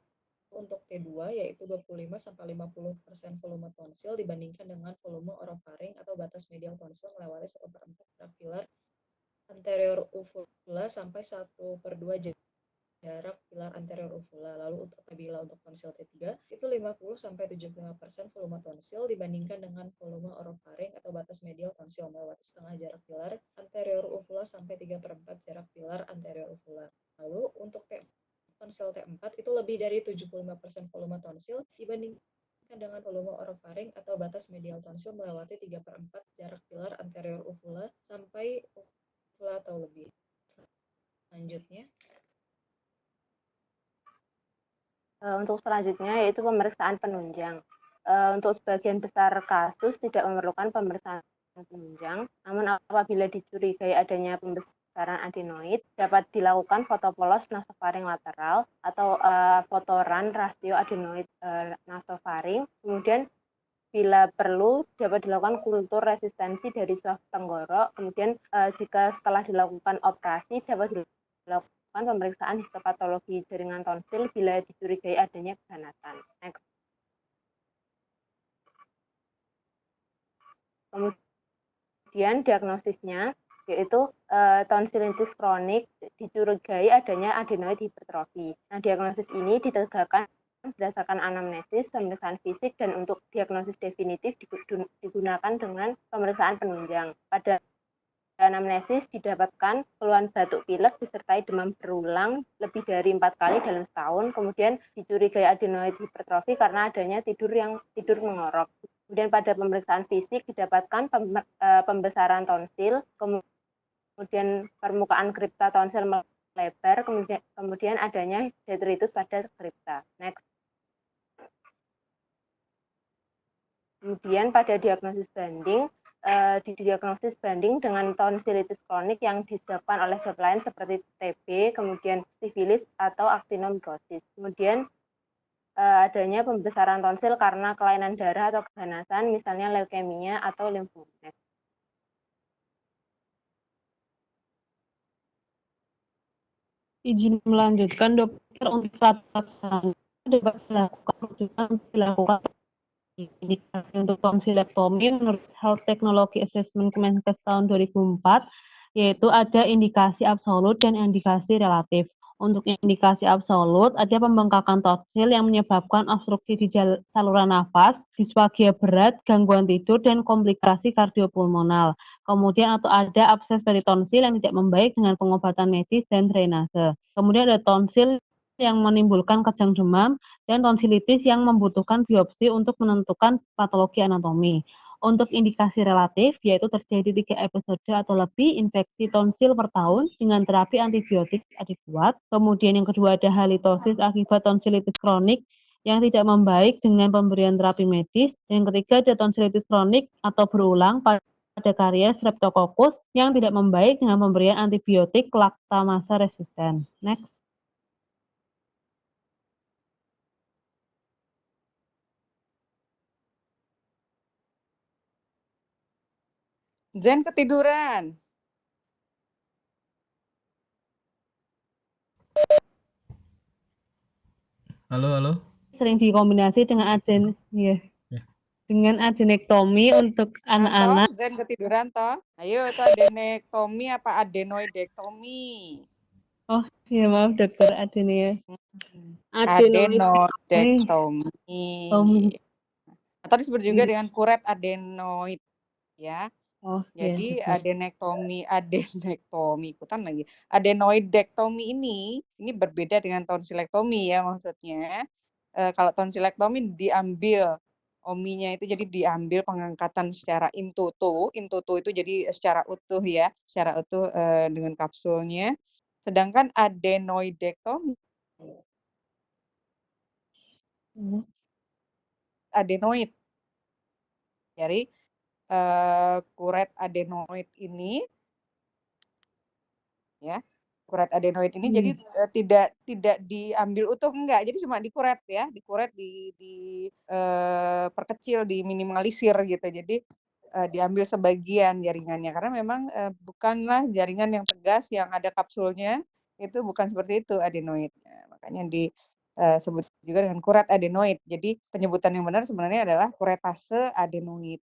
untuk T2 yaitu 25-50% volume tonsil dibandingkan dengan volume orofaring atau batas medial tonsil melewati 1/4 jarak pilar anterior uvula sampai 1/2 jarak pilar anterior uvula. Lalu apabila untuk tonsil T3 itu 50-75% volume tonsil dibandingkan dengan volume orofaring atau batas medial tonsil melewati setengah jarak pilar anterior uvula sampai 3/4 jarak pilar anterior uvula. Lalu untuk tonsil T4 itu lebih dari 75% volume tonsil dibandingkan dengan volume orofaring atau batas medial tonsil melewati 3/4 jarak pilar anterior uvula sampai uvula atau lebih. Selanjutnya Untuk selanjutnya yaitu pemeriksaan penunjang. Untuk sebagian besar kasus tidak memerlukan pemeriksaan penunjang, namun apabila dicurigai adanya pembesaran adenoid, dapat dilakukan foto polos nasofaring lateral atau foto run rasio adenoid nasofaring. Kemudian bila perlu dapat dilakukan kultur resistensi dari suaf tenggorok. Kemudian jika setelah dilakukan operasi dapat dilakukan pemeriksaan histopatologi jaringan tonsil bila dicurigai adanya keganasan. Next. Kemudian diagnosisnya yaitu tonsilitis kronik dicurigai adanya adenoid hipertrofi. Nah, diagnosis ini ditegakkan berdasarkan anamnesis, pemeriksaan fisik, dan untuk diagnosis definitif digunakan dengan pemeriksaan penunjang. Pada anamnesis didapatkan keluhan batuk pilek disertai demam berulang lebih dari 4 kali dalam setahun. Kemudian dicurigai adenoid hipertrofi karena adanya tidur mengorok. Kemudian pada pemeriksaan fisik didapatkan pembesaran tonsil, kemudian permukaan kripta tonsil melebar, kemudian adanya detritus pada kripta. Next. Kemudian pada diagnosis banding, didiagnosis banding dengan tonsilitis kronik yang disebabkan oleh sebab lain seperti TB, kemudian sifilis atau actinomycosis. Kemudian adanya pembesaran tonsil karena kelainan darah atau keganasan, misalnya leukemia atau limfoma. Izin melanjutkan dokter untuk tata dapat dilakukan indikasi untuk tonsilektomi menurut Health Technology Assessment Kemenkes tahun 2004, yaitu ada indikasi absolut dan indikasi relatif. Untuk indikasi absolut, ada pembengkakan tonsil yang menyebabkan obstruksi di saluran nafas, disfagia berat, gangguan tidur, dan komplikasi kardiopulmonal. Kemudian atau ada abses peritonsil yang tidak membaik dengan pengobatan medis dan drainase. Kemudian ada tonsil yang menimbulkan kejang demam, dan tonsilitis yang membutuhkan biopsi untuk menentukan patologi anatomi. Untuk indikasi relatif, yaitu terjadi 3 episode atau lebih infeksi tonsil per tahun dengan terapi antibiotik adekuat. Kemudian yang kedua ada halitosis akibat tonsilitis kronik yang tidak membaik dengan pemberian terapi medis. Yang ketiga ada tonsilitis kronik atau berulang pada karies Streptococcus yang tidak membaik dengan pemberian antibiotik laktamase resisten. Next. Zen ketiduran. Halo. Sering dikombinasi dengan dengan adenektomi untuk anak-anak. Zen ketiduran toh. Ayo itu adenektomi apa adenoidektomi? Oh iya maaf dokter Adenia. Adenoidektomi. Atau disebut juga dengan kuret adenoid ya. Jadi adenektomi ikutan lagi. Adenoidektomi ini berbeda dengan tonsilektomi ya maksudnya. Kalau tonsilektomi diambil OMI-nya itu jadi diambil pengangkatan secara in toto itu jadi secara utuh ya, secara utuh dengan kapsulnya. Sedangkan adenoidektomi, adenoid. Jadi kuret adenoid ini ya, kuret adenoid ini jadi tidak diambil utuh, enggak, jadi cuma dikuret ya, dikuret perkecil, diminimalisir gitu. Jadi diambil sebagian jaringannya karena memang bukanlah jaringan yang tegas yang ada kapsulnya, itu bukan seperti itu adenoidnya. Makanya disebut juga dengan kuret adenoid. Jadi penyebutan yang benar sebenarnya adalah kuretase adenoid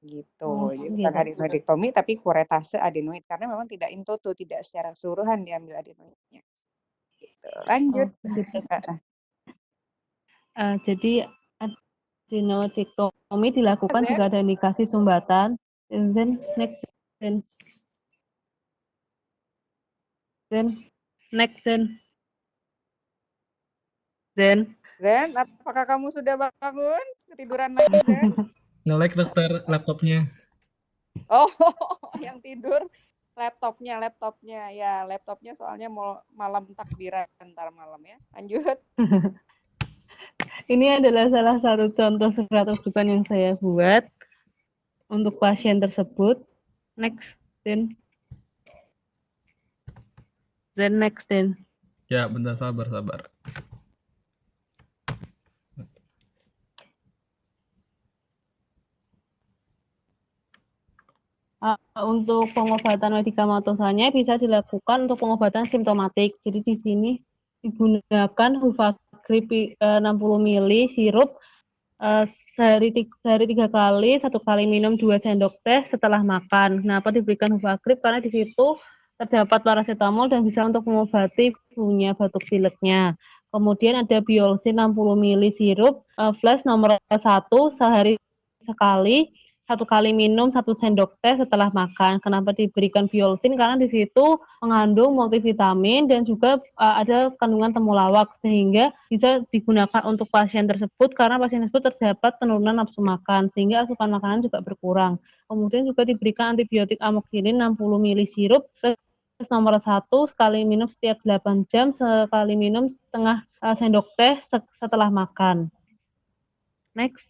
gitu. Jadi bukan adenoidektomi tapi kuretase adenoid karena memang tidak in toto, tidak secara keseluruhan diambil adenoidnya. Gitu. Lanjut. Jadi adenoidektomi dilakukan jika ada indikasi sumbatan. Then next. Zen, apakah kamu sudah bangun? Ketiduran lagi, Zen? Nge-lag dokter laptopnya. Oh, yang tidur laptopnya. Ya, laptopnya soalnya mau malam takbiran ntar malam ya. Lanjut. Ini adalah salah satu contoh surat rujukan yang saya buat untuk pasien tersebut. Next, then. Ya, bentar, sabar. Untuk pengobatan medikamentosanya bisa dilakukan untuk pengobatan simptomatik. Jadi di sini digunakan Huvagrip 60 ml sirup sehari 3 kali, 1 kali minum 2 sendok teh setelah makan. Kenapa diberikan Huvagrip? Karena di situ terdapat paracetamol dan bisa untuk mengobati punya batuk pileknya. Kemudian ada Biolsin 60 ml sirup flash nomor 1 sehari sekali, 1 kali minum 1 sendok teh setelah makan. Kenapa diberikan Biolsin? Karena di situ mengandung multivitamin dan juga ada kandungan temulawak sehingga bisa digunakan untuk pasien tersebut karena pasien tersebut terdapat penurunan nafsu makan sehingga asupan makanan juga berkurang. Kemudian juga diberikan antibiotik amoxicillin 60 ml sirup nomor 1 sekali minum setiap 8 jam, sekali minum setengah sendok teh setelah makan. Next.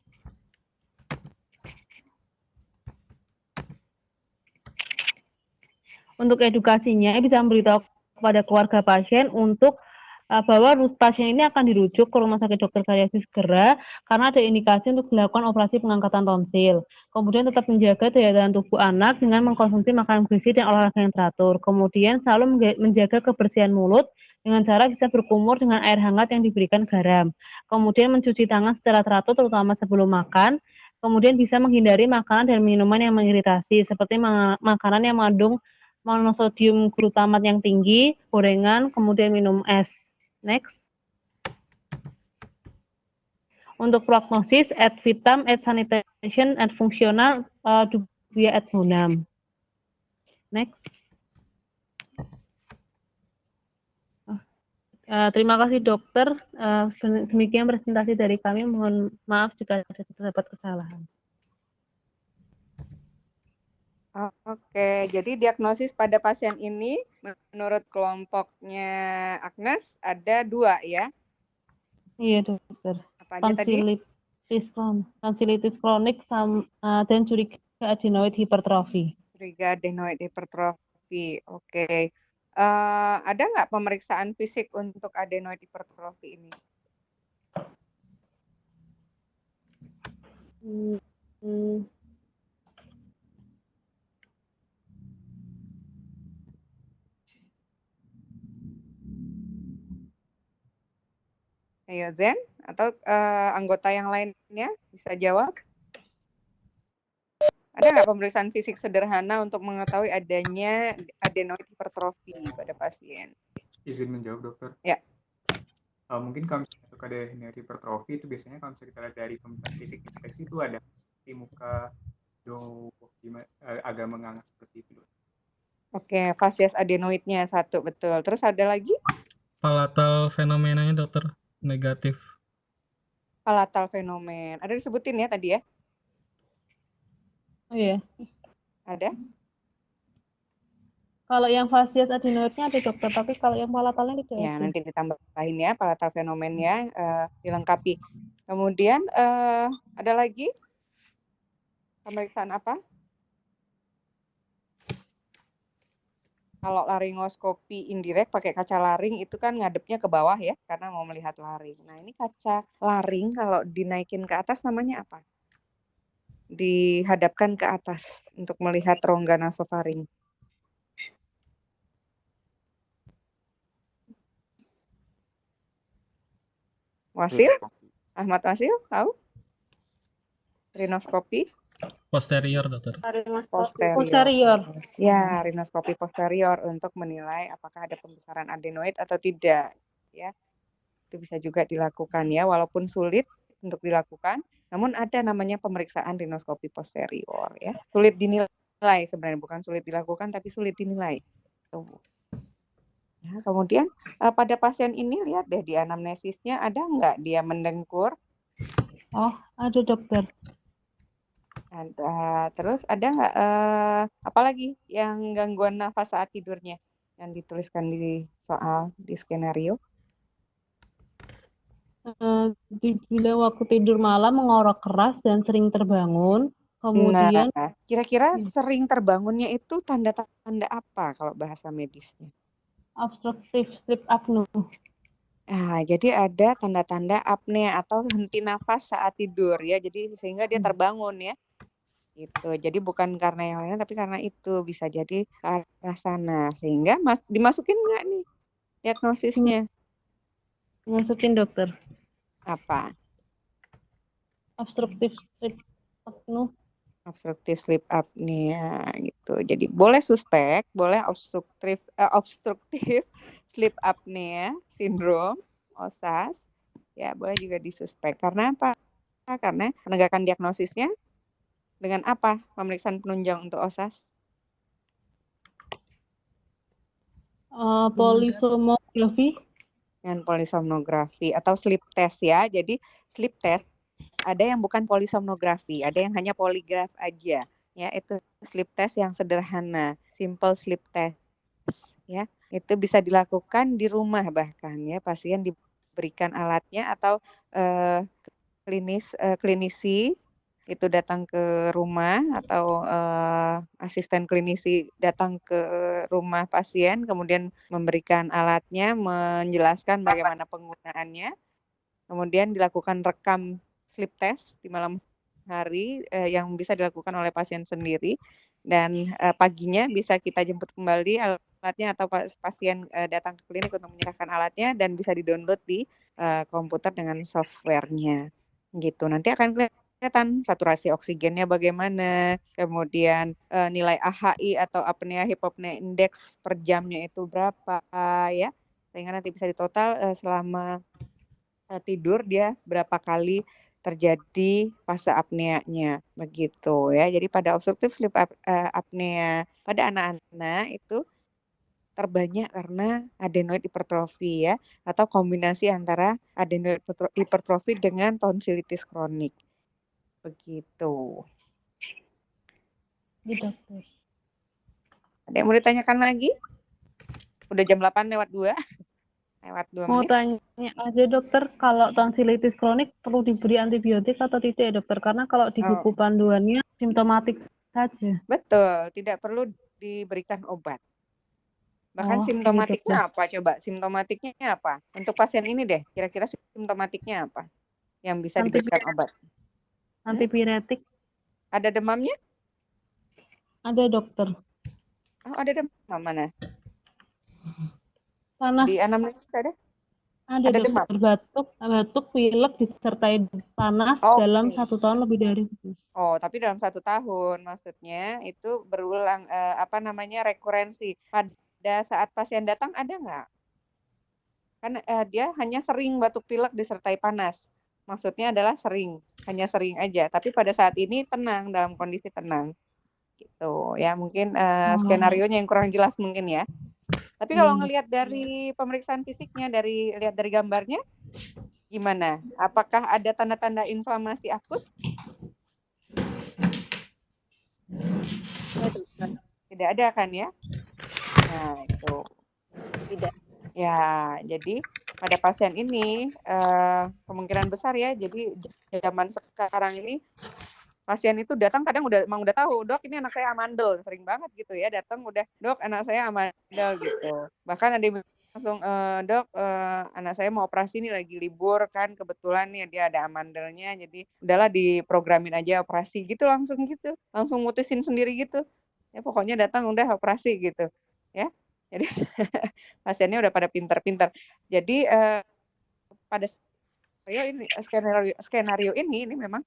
Untuk edukasinya bisa memberitahu kepada keluarga pasien untuk bahwa pasien ini akan dirujuk ke Rumah Sakit Dr. Karyadi segera karena ada indikasi untuk dilakukan operasi pengangkatan tonsil. Kemudian tetap menjaga daya tahan tubuh anak dengan mengkonsumsi makanan bergizi dan olahraga yang teratur. Kemudian selalu menjaga kebersihan mulut dengan cara bisa berkumur dengan air hangat yang diberikan garam. Kemudian mencuci tangan secara teratur terutama sebelum makan. Kemudian bisa menghindari makanan dan minuman yang mengiritasi seperti makanan yang mengandung monosodium glutamat yang tinggi, gorengan, kemudian minum es. Next. Untuk prognosis, et vitam, et sanitation, et fungsional, dubia et bonam. Next. Terima kasih dokter. Demikian presentasi dari kami. Mohon maaf jika terdapat kesalahan. Oke, jadi diagnosis pada pasien ini menurut kelompoknya Agnes ada 2 ya? Iya dokter. Apa aja tadi? Tonsilitis kronik dan curiga adenoid hipertrofi. Curiga adenoid hipertrofi, oke. Ada nggak pemeriksaan fisik untuk adenoid hipertrofi ini? Ayo Zen, atau anggota yang lainnya bisa jawab? Ada nggak pemeriksaan fisik sederhana untuk mengetahui adanya adenoid hipertrofi pada pasien? Izin menjawab dokter. Ya. Mungkin kalau untuk adenoid hipertrofi itu biasanya kalau kita lihat dari pemeriksaan fisik inspeksi itu ada di muka agak menganga seperti itu. Oke, fasies adenoidnya 1, betul. Terus ada lagi? Palatal fenomenanya dokter negatif. palatal fenomen. Ada disebutin ya tadi ya? Oh iya. Ada? Kalau yang facies adenoidnya ada dokter, tapi kalau yang palatalnya tidak Ya, ada. nanti ditambahin ya palatal fenomen ya, dilengkapi. Kemudian ada lagi pemeriksaan apa? Kalau laringoskopi indirect pakai kaca laring itu kan ngadepnya ke bawah ya, karena mau melihat laring. Nah, ini kaca laring kalau dinaikin ke atas namanya apa? Dihadapkan ke atas untuk melihat rongga nasofaring. Wasil? Ahmad Wasil, tahu? Rinoskopi? Posterior, dokter. Posterior. Ya, rinoskopi posterior untuk menilai apakah ada pembesaran adenoid atau tidak. Ya, itu bisa juga dilakukan ya, walaupun sulit untuk dilakukan, namun ada namanya pemeriksaan rinoskopi posterior ya. Sulit dinilai sebenarnya, bukan sulit dilakukan, tapi sulit dinilai. Tuh. Ya, kemudian pada pasien ini lihat deh di anamnesisnya ada nggak dia mendengkur? Oh, ada dokter. Ada. Terus ada nggak apalagi yang gangguan nafas saat tidurnya yang dituliskan di soal di skenario? Dibilang waktu tidur malam mengorok keras dan sering terbangun. Kemudian Nah, kira-kira sering terbangunnya itu tanda-tanda apa kalau bahasa medisnya? obstructive sleep apnea. Nah, jadi ada tanda-tanda apnea atau henti nafas saat tidur ya. Jadi sehingga dia terbangun ya. Gitu. Jadi bukan karena yang lain tapi karena itu bisa jadi ke arah sana. Sehingga dimasukin nggak nih diagnosisnya? Masukin dokter. Apa? Obstructive sleep apnea. Obstructive sleep apnea gitu. Jadi boleh suspek, boleh obstructive sleep apnea syndrome, OSAS. Ya, boleh juga disuspek. Karena apa? Karena penegakan diagnosisnya dengan apa? Pemeriksaan penunjang untuk OSAS? Polisonografi. Dengan polisomnografi atau sleep test ya. Jadi sleep test ada yang bukan polisomnografi, ada yang hanya poligraf aja. Ya, itu sleep test yang sederhana, simple sleep test ya. Itu bisa dilakukan di rumah bahkan ya, pasien diberikan alatnya atau klinisi itu datang ke rumah atau asisten klinisi datang ke rumah pasien kemudian memberikan alatnya, menjelaskan bagaimana penggunaannya. Kemudian dilakukan rekam sleep test di malam hari yang bisa dilakukan oleh pasien sendiri dan paginya bisa kita jemput kembali alatnya atau pasien datang ke klinik untuk menyerahkan alatnya dan bisa di-download di komputer dengan softwarenya gitu. Nanti akan kelihatan saturasi oksigennya bagaimana, kemudian nilai AHI atau apnea hypopnea index per jamnya itu berapa ya, sehingga nanti bisa ditotal selama tidur dia berapa kali terjadi fase apneanya begitu ya. Jadi pada obstructive sleep apnea pada anak-anak itu terbanyak karena adenoid hipertrofi ya atau kombinasi antara adenoid hipertrofi dengan tonsilitis kronik. Begitu. Gitu. Ada yang mau ditanyakan lagi? Udah jam 8 lewat 2. Lewat 2 Mau menit. tanya aja dokter, kalau tonsilitis kronik perlu diberi antibiotik atau tidak ya dokter? Karena kalau di buku panduannya simptomatik saja. Betul, tidak perlu diberikan obat. Bahkan simptomatiknya apa? Coba simptomatiknya apa? Untuk pasien ini deh, kira-kira simptomatiknya apa yang bisa diberikan obat? Antipiretik. Ada demamnya? Ada dokter. Oh, ada demam mana? Panas. Di anamnesis ada? Ada demam? Batuk, pilek disertai panas dalam 1 tahun lebih dari itu. Oh, tapi dalam 1 tahun maksudnya itu berulang rekurensi. Pada saat pasien datang ada nggak? Kan dia hanya sering batuk pilek disertai panas. Maksudnya adalah sering, hanya sering aja. Tapi pada saat ini tenang, dalam kondisi tenang. Gitu ya, mungkin skenarionya yang kurang jelas mungkin ya. Tapi kalau ngelihat dari pemeriksaan fisiknya, lihat dari gambarnya, Gimana? Apakah ada tanda-tanda inflamasi akut? Tidak ada kan ya? Nah, itu. Tidak. Ya, jadi pada pasien ini kemungkinan besar ya, jadi zaman sekarang ini pasien itu datang kadang emang udah tahu, dok ini anak saya amandel, sering banget gitu ya, datang udah, dok anak saya amandel gitu. Bahkan ada yang langsung, dok anak saya mau operasi nih lagi libur kan, kebetulan nih dia ada amandelnya, jadi udahlah diprogramin aja operasi gitu, langsung mutusin sendiri gitu. Ya pokoknya datang udah operasi gitu ya. Jadi pasiennya udah pada pinter-pinter. Jadi pada skenario ini memang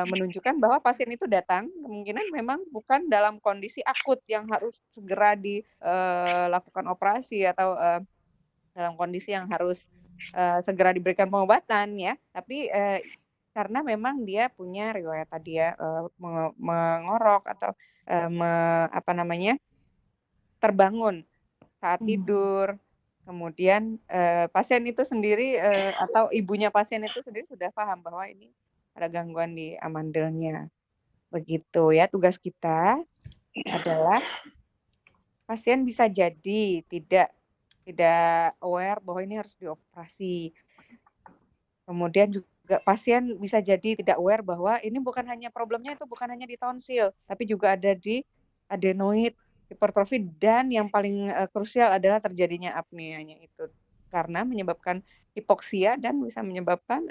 menunjukkan bahwa pasien itu datang kemungkinan memang bukan dalam kondisi akut yang harus segera dilakukan operasi atau dalam kondisi yang harus segera diberikan pengobatan ya, tapi karena memang dia punya riwayat tadi ya mengorok atau terbangun saat tidur. Kemudian pasien itu sendiri atau ibunya pasien itu sendiri sudah paham bahwa ini ada gangguan di amandelnya. Begitu ya, tugas kita adalah pasien bisa jadi tidak aware bahwa ini harus dioperasi. Kemudian juga pasien bisa jadi tidak aware bahwa ini problemnya itu bukan hanya di tonsil, tapi juga ada di adenoid, hipertrofi, dan yang paling krusial adalah terjadinya apneanya itu. Karena menyebabkan hipoksia dan bisa menyebabkan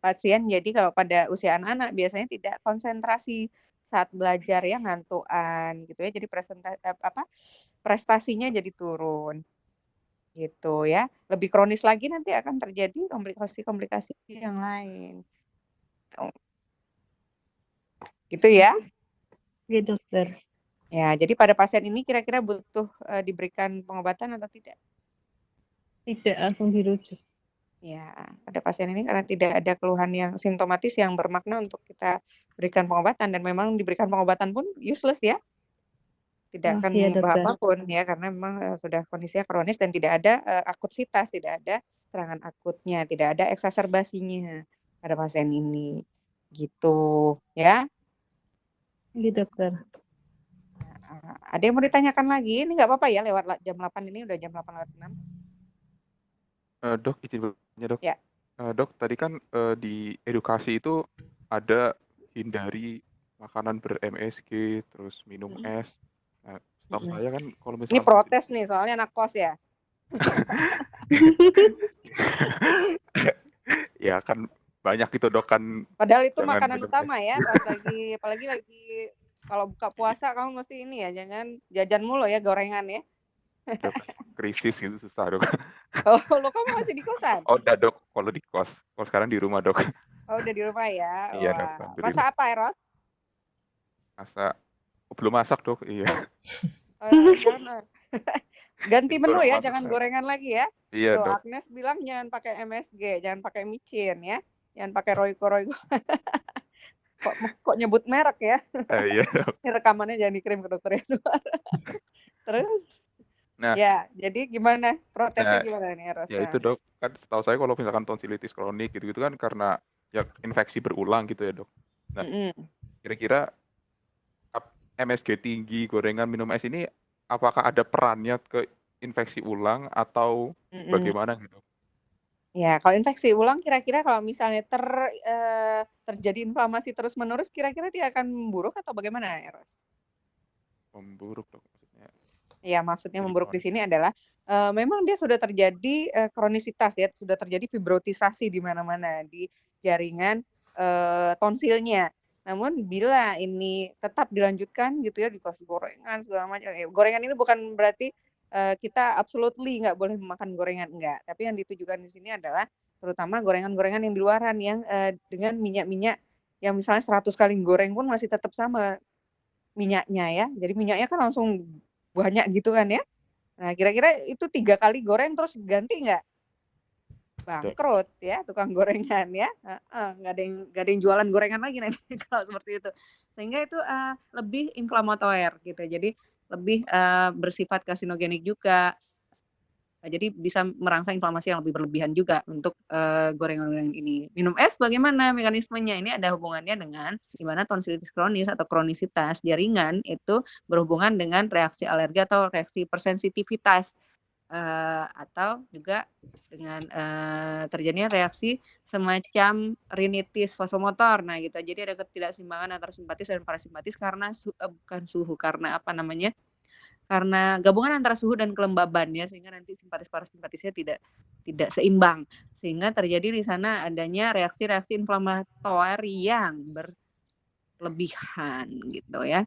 pasien jadi kalau pada usia anak-anak biasanya tidak konsentrasi saat belajar ya, ngantukan gitu ya, jadi prestasinya jadi turun. Gitu ya. Lebih kronis lagi nanti akan terjadi komplikasi-komplikasi yang lain. Gitu ya. Iya, dokter. Ya, jadi pada pasien ini kira-kira butuh diberikan pengobatan atau tidak? Tidak, langsung dirujuk. Ya, pada pasien ini karena tidak ada keluhan yang simptomatis yang bermakna untuk kita berikan pengobatan dan memang diberikan pengobatan pun useless ya. Tidak akan Iya, mengubah dokter. apapun ya karena memang sudah kondisinya kronis dan tidak ada akutsitas, tidak ada serangan akutnya, tidak ada eksaserbasinya pada pasien ini. Gitu ya. Iya, dokter. Ada yang mau ditanyakan lagi? Ini nggak apa-apa ya lewat jam 8 ini udah jam 8:06. Dok, izin bertanya dok. Ya. Dok, tadi kan di edukasi itu ada hindari makanan ber-MSG, terus minum es. Nah, setahu saya kan kalau Ini misalkan protes nih soalnya anak kos ya. ya kan banyak itu dok kan. Padahal itu jangan makanan minum utama es. ya, apalagi lagi kalau buka puasa kamu mesti ini ya, jangan jajan mulu ya, gorengan ya. Dok, krisis gitu susah dok. Oh, lo kamu masih di kosan? Oh, udah dok, kalau di kos. Kalau sekarang di rumah dok. Oh, udah di rumah ya. Iya dok, Wah. alhamdulillah. Masak apa, Eros? Belum masak dok, iya. Jangan. Ganti menu ya, jangan gorengan lagi ya. Iya Tuh, dok. Agnes bilang jangan pakai MSG, jangan pakai micin ya, jangan pakai Royco. kok nyebut merek ya? Iya dok. Ini rekamannya jangan dikirim ke dokter Yanuar. Terus? Nah, ya, jadi gimana? Protesnya gimana nih, Eros? Ya itu dok, kan setahu saya kalau misalkan tonsilitis kronik gitu-gitu kan karena ya infeksi berulang gitu ya dok. Nah, kira-kira MSG tinggi, gorengan, minum es ini apakah ada perannya ke infeksi ulang atau bagaimana gitu? Ya, kalau infeksi ulang kira-kira kalau misalnya terjadi inflamasi terus-menerus, kira-kira dia akan memburuk atau bagaimana, Eros? Memburuk dok maksudnya. Ya, maksudnya memburuk di sini adalah memang dia sudah terjadi kronisitas ya, sudah terjadi fibrotisasi di mana-mana di jaringan tonsilnya. Namun bila ini tetap dilanjutkan gitu ya, dikasih gorengan segala macam. Gorengan ini bukan berarti kita absolutely nggak boleh memakan gorengan, enggak. Tapi yang ditujukan di sini adalah terutama gorengan-gorengan yang di luaran yang dengan minyak-minyak yang misalnya 100 kali goreng pun masih tetap sama minyaknya ya. Jadi minyaknya kan langsung banyak gitu kan ya. Nah, kira-kira itu 3 kali goreng terus ganti nggak? Bangkrut ya tukang gorengan ya. Nggak ada yang jualan gorengan lagi nanti kalau seperti itu. Sehingga itu lebih inflamatoir gitu. Jadi lebih bersifat karsinogenik juga. jadi bisa merangsang inflamasi yang lebih berlebihan juga untuk gorengan-gorengan ini. Minum es bagaimana mekanismenya? Ini ada hubungannya dengan di mana tonsilitis kronis atau kronisitas jaringan itu berhubungan dengan reaksi alergi atau reaksi persensitivitas atau juga dengan terjadinya reaksi semacam rinitis vasomotor. Nah, gitu. Jadi ada ketidakseimbangan antara simpatis dan parasimpatis karena bukan suhu, karena apa namanya? Karena gabungan antara suhu dan kelembaban ya, sehingga nanti simpatis parasimpatisnya tidak seimbang. Sehingga terjadi di sana adanya reaksi-reaksi inflamatori yang berlebihan gitu ya.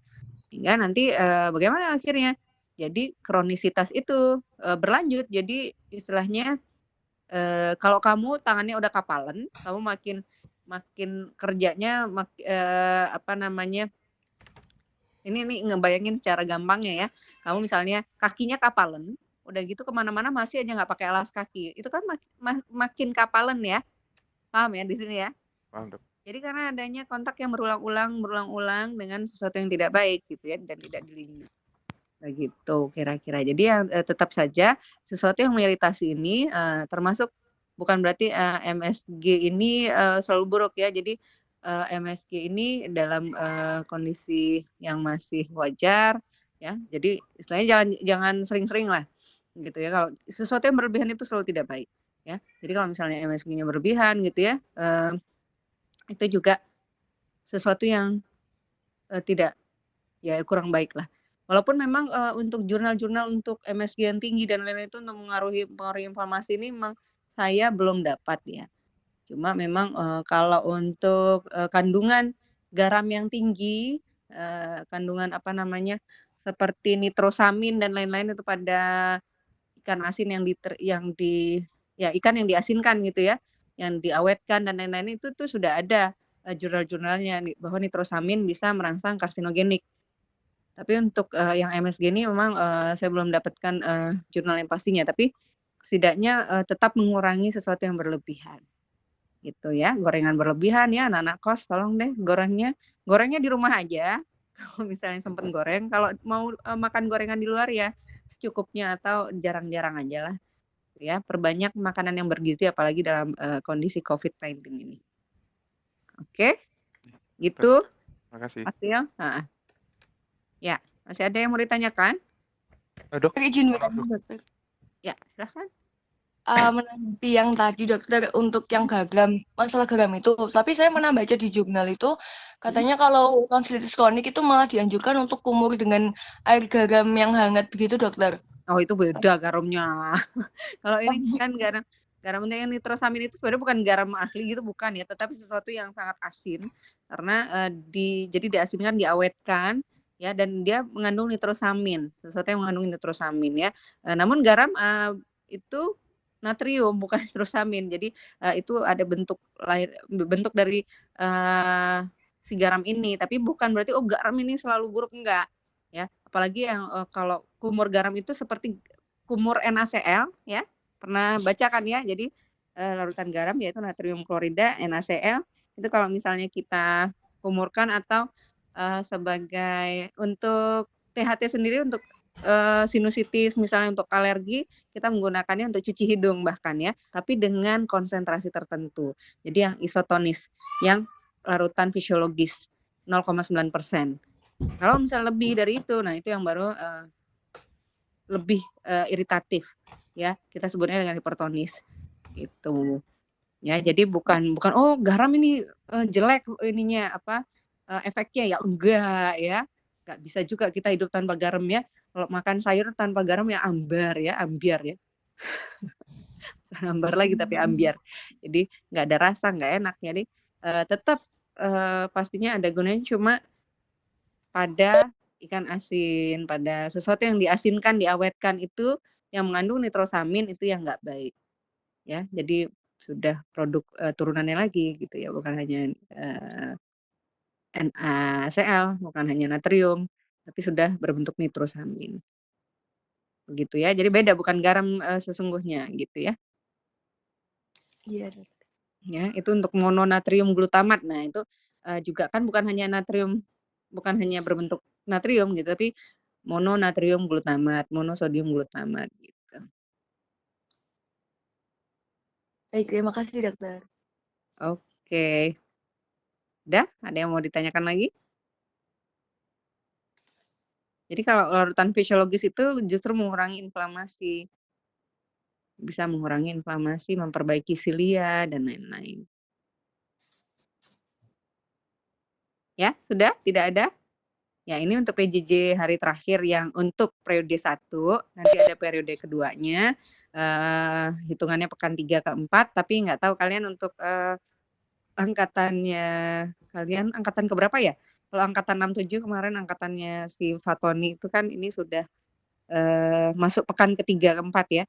Hingga nanti bagaimana akhirnya? Jadi kronisitas itu berlanjut. Jadi istilahnya kalau kamu tangannya udah kapalan, kamu makin kerjanya apa namanya? Ini ngebayangin secara gampangnya ya. Kamu misalnya kakinya kapalan, udah gitu kemana-mana masih aja nggak pakai alas kaki. Itu kan makin kapalan ya. Paham ya di sini ya? Paham, Dok. Jadi karena adanya kontak yang berulang-ulang dengan sesuatu yang tidak baik gitu ya dan tidak dilindungi. Begitu kira-kira. Jadi yang tetap saja sesuatu yang mengiritasi ini termasuk bukan berarti MSG ini selalu buruk ya. Jadi MSG ini dalam kondisi yang masih wajar ya. Jadi istilahnya jangan sering-sering lah gitu ya. Kalau sesuatu yang berlebihan itu selalu tidak baik ya. Jadi kalau misalnya MSG-nya berlebihan gitu ya, itu juga sesuatu yang tidak ya kurang baik lah. Walaupun memang untuk jurnal-jurnal untuk MSG yang tinggi dan lain-lain itu untuk mengaruhi informasi ini memang saya belum dapat ya. Cuma memang kalau untuk kandungan garam yang tinggi, kandungan apa namanya seperti nitrosamin dan lain-lain itu pada ikan asin ikan yang diasinkan gitu ya, yang diawetkan dan lain-lain itu tuh sudah ada jurnal-jurnalnya bahwa nitrosamin bisa merangsang karsinogenik. Tapi untuk yang MSG ini memang saya belum dapatkan jurnal yang pastinya, tapi setidaknya tetap mengurangi sesuatu yang berlebihan. Gitu ya, gorengan berlebihan ya anak-anak kos tolong deh gorengnya di rumah aja. Kalau misalnya sempat goreng, kalau mau makan gorengan di luar ya secukupnya atau jarang-jarang aja lah. Ya, perbanyak makanan yang bergizi apalagi dalam kondisi COVID-19 ini. Oke? Gitu. Makasih. Asil. Ya, masih ada yang mau ditanyakan? Dok, izin bertanya dokter. Ya, silahkan. Menanggapi yang tadi dokter untuk yang garam, masalah garam itu, tapi saya pernah baca di jurnal itu katanya kalau tonsilitis kronik itu malah dianjurkan untuk kumur dengan air garam yang hangat begitu dokter. Oh itu beda garamnya. Kalau ini kan garam yang nitrosamin itu sebenarnya bukan garam asli gitu bukan ya, tetapi sesuatu yang sangat asin karena jadi diasinkan, diawetkan ya dan dia mengandung nitrosamin, sesuatu yang mengandung nitrosamin ya. Namun garam itu natrium bukan nitrosamin. Jadi itu ada bentuk dari si garam ini, tapi bukan berarti garam ini selalu buruk, enggak ya. Apalagi yang kalau kumur garam itu seperti kumur NaCl ya. Pernah baca kan ya. Jadi larutan garam yaitu natrium klorida NaCl itu kalau misalnya kita kumurkan atau sebagai untuk THT sendiri untuk sinusitis misalnya untuk alergi kita menggunakannya untuk cuci hidung bahkan ya, tapi dengan konsentrasi tertentu. Jadi yang isotonis, yang larutan fisiologis 0,9%. Kalau misalnya lebih dari itu, nah itu yang baru lebih iritatif ya. Kita sebutnya dengan hipertonis gitu. Ya, jadi bukan garam ini jelek ininya efeknya ya enggak ya. Enggak bisa juga kita hidup tanpa garam ya. Kalau makan sayur tanpa garam ya ambiar ya. Bukan ambar lagi tapi ambiar. Jadi nggak ada rasa, nggak enak. Jadi tetap pastinya ada gunanya cuma pada ikan asin, pada sesuatu yang diasinkan, diawetkan itu yang mengandung nitrosamin itu yang nggak baik. Ya, jadi sudah produk turunannya lagi gitu ya, bukan hanya NaCl, bukan hanya natrium, tapi sudah berbentuk nitrosamin. Begitu ya. Jadi beda bukan garam sesungguhnya gitu ya. Iya, dokter. Ya, itu untuk mononatrium glutamat. Nah, itu juga kan bukan hanya berbentuk natrium gitu, tapi mononatrium glutamat, monosodium glutamat gitu. Baik, terima kasih dokter. Oke. Udah? Ada yang mau ditanyakan lagi? Jadi kalau larutan fisiologis itu justru mengurangi inflamasi. Bisa mengurangi inflamasi, memperbaiki silia, dan lain-lain. Ya, sudah? Tidak ada? Ya, ini untuk PJJ hari terakhir yang untuk periode 1, nanti ada periode keduanya, hitungannya pekan 3 ke 4, tapi nggak tahu kalian untuk angkatannya, kalian angkatan keberapa ya? Kalau angkatan 67 kemarin angkatannya si Fatoni itu kan ini sudah masuk pekan ketiga keempat ya.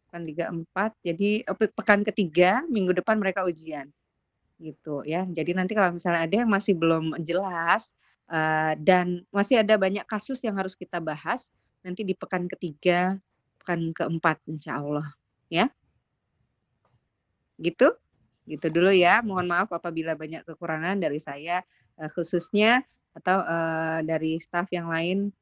Pekan 3 4, jadi pekan ketiga minggu depan mereka ujian. Gitu ya. Jadi nanti kalau misalnya ada yang masih belum jelas dan masih ada banyak kasus yang harus kita bahas nanti di pekan ketiga, pekan keempat insya Allah ya. Gitu dulu ya. Mohon maaf apabila banyak kekurangan dari saya khususnya atau dari staf yang lain.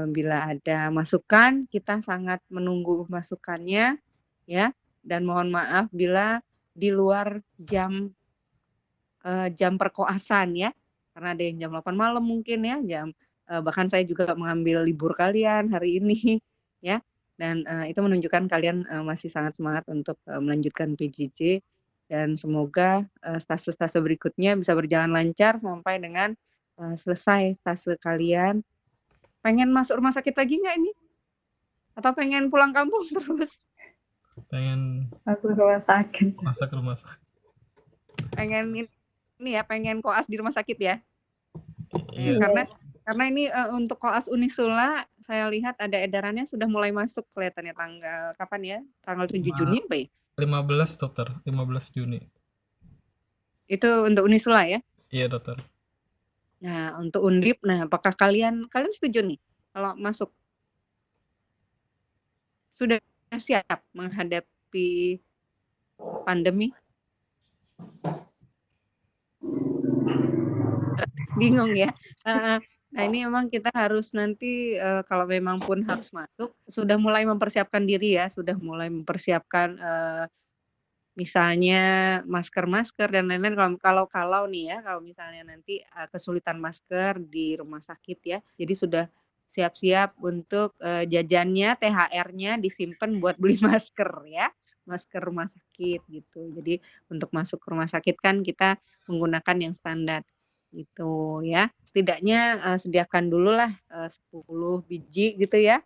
Bila ada masukan kita sangat menunggu masukannya ya, dan mohon maaf bila di luar jam perkoasan ya, karena ada yang jam 8 malam mungkin ya, bahkan saya juga mengambil libur kalian hari ini ya, dan itu menunjukkan kalian masih sangat semangat untuk melanjutkan PJJ, dan semoga stase-stase berikutnya bisa berjalan lancar sampai dengan selesai stase kalian. Pengen masuk rumah sakit lagi nggak ini? Atau pengen pulang kampung terus? Pengen Masuk rumah sakit. masuk ke rumah sakit. Pengen ini ya, pengen koas di rumah sakit ya? Iya. Karena ini untuk koas Unisula saya lihat ada edarannya sudah mulai masuk kelihatannya tanggal kapan ya? Tanggal 7 Juni apa ya? 15 dokter, 15 Juni. Itu untuk Unisula ya? Iya dokter. Nah untuk Undip, nah apakah kalian setuju nih kalau masuk? Sudah siap menghadapi pandemi? Bingung ya. Nah ini memang kita harus nanti kalau memang pun harus masuk sudah mulai mempersiapkan diri ya, sudah mulai mempersiapkan misalnya masker dan lain-lain. Kalau nih ya, kalau misalnya nanti kesulitan masker di rumah sakit ya, jadi sudah siap-siap untuk jajannya, THR-nya disimpan buat beli masker ya, masker rumah sakit gitu. Jadi untuk masuk ke rumah sakit kan kita menggunakan yang standar gitu ya. Setidaknya sediakan dulu lah 10 biji gitu ya.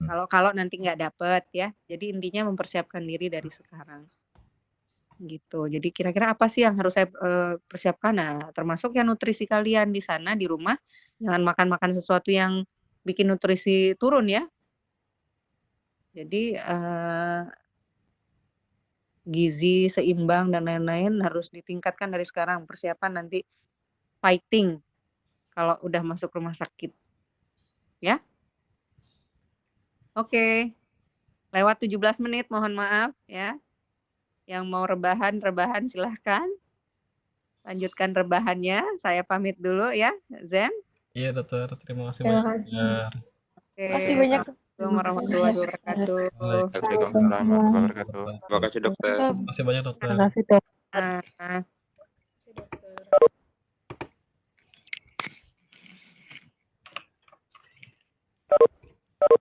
Kalau nanti nggak dapet ya. Jadi intinya mempersiapkan diri dari sekarang. Gitu. Jadi kira-kira apa sih yang harus saya persiapkan? Nah, termasuk ya nutrisi kalian di sana di rumah, jangan makan sesuatu yang bikin nutrisi turun ya. Jadi gizi seimbang dan lain-lain harus ditingkatkan dari sekarang, persiapan nanti fighting kalau udah masuk rumah sakit. Ya. Oke. Lewat 17 menit, mohon maaf ya. Yang mau rebahan silahkan. Lanjutkan rebahannya. Saya pamit dulu ya, Zen. Iya dokter, terima kasih Terima banyak. kasih. Oke. Terima kasih banyak. Assalamualaikum warahmatullahi wabarakatuh. Waalaikumsalam warahmatullahi wabarakatuh. Terima kasih dokter. Terima kasih banyak dokter. Terima kasih dok. Nah,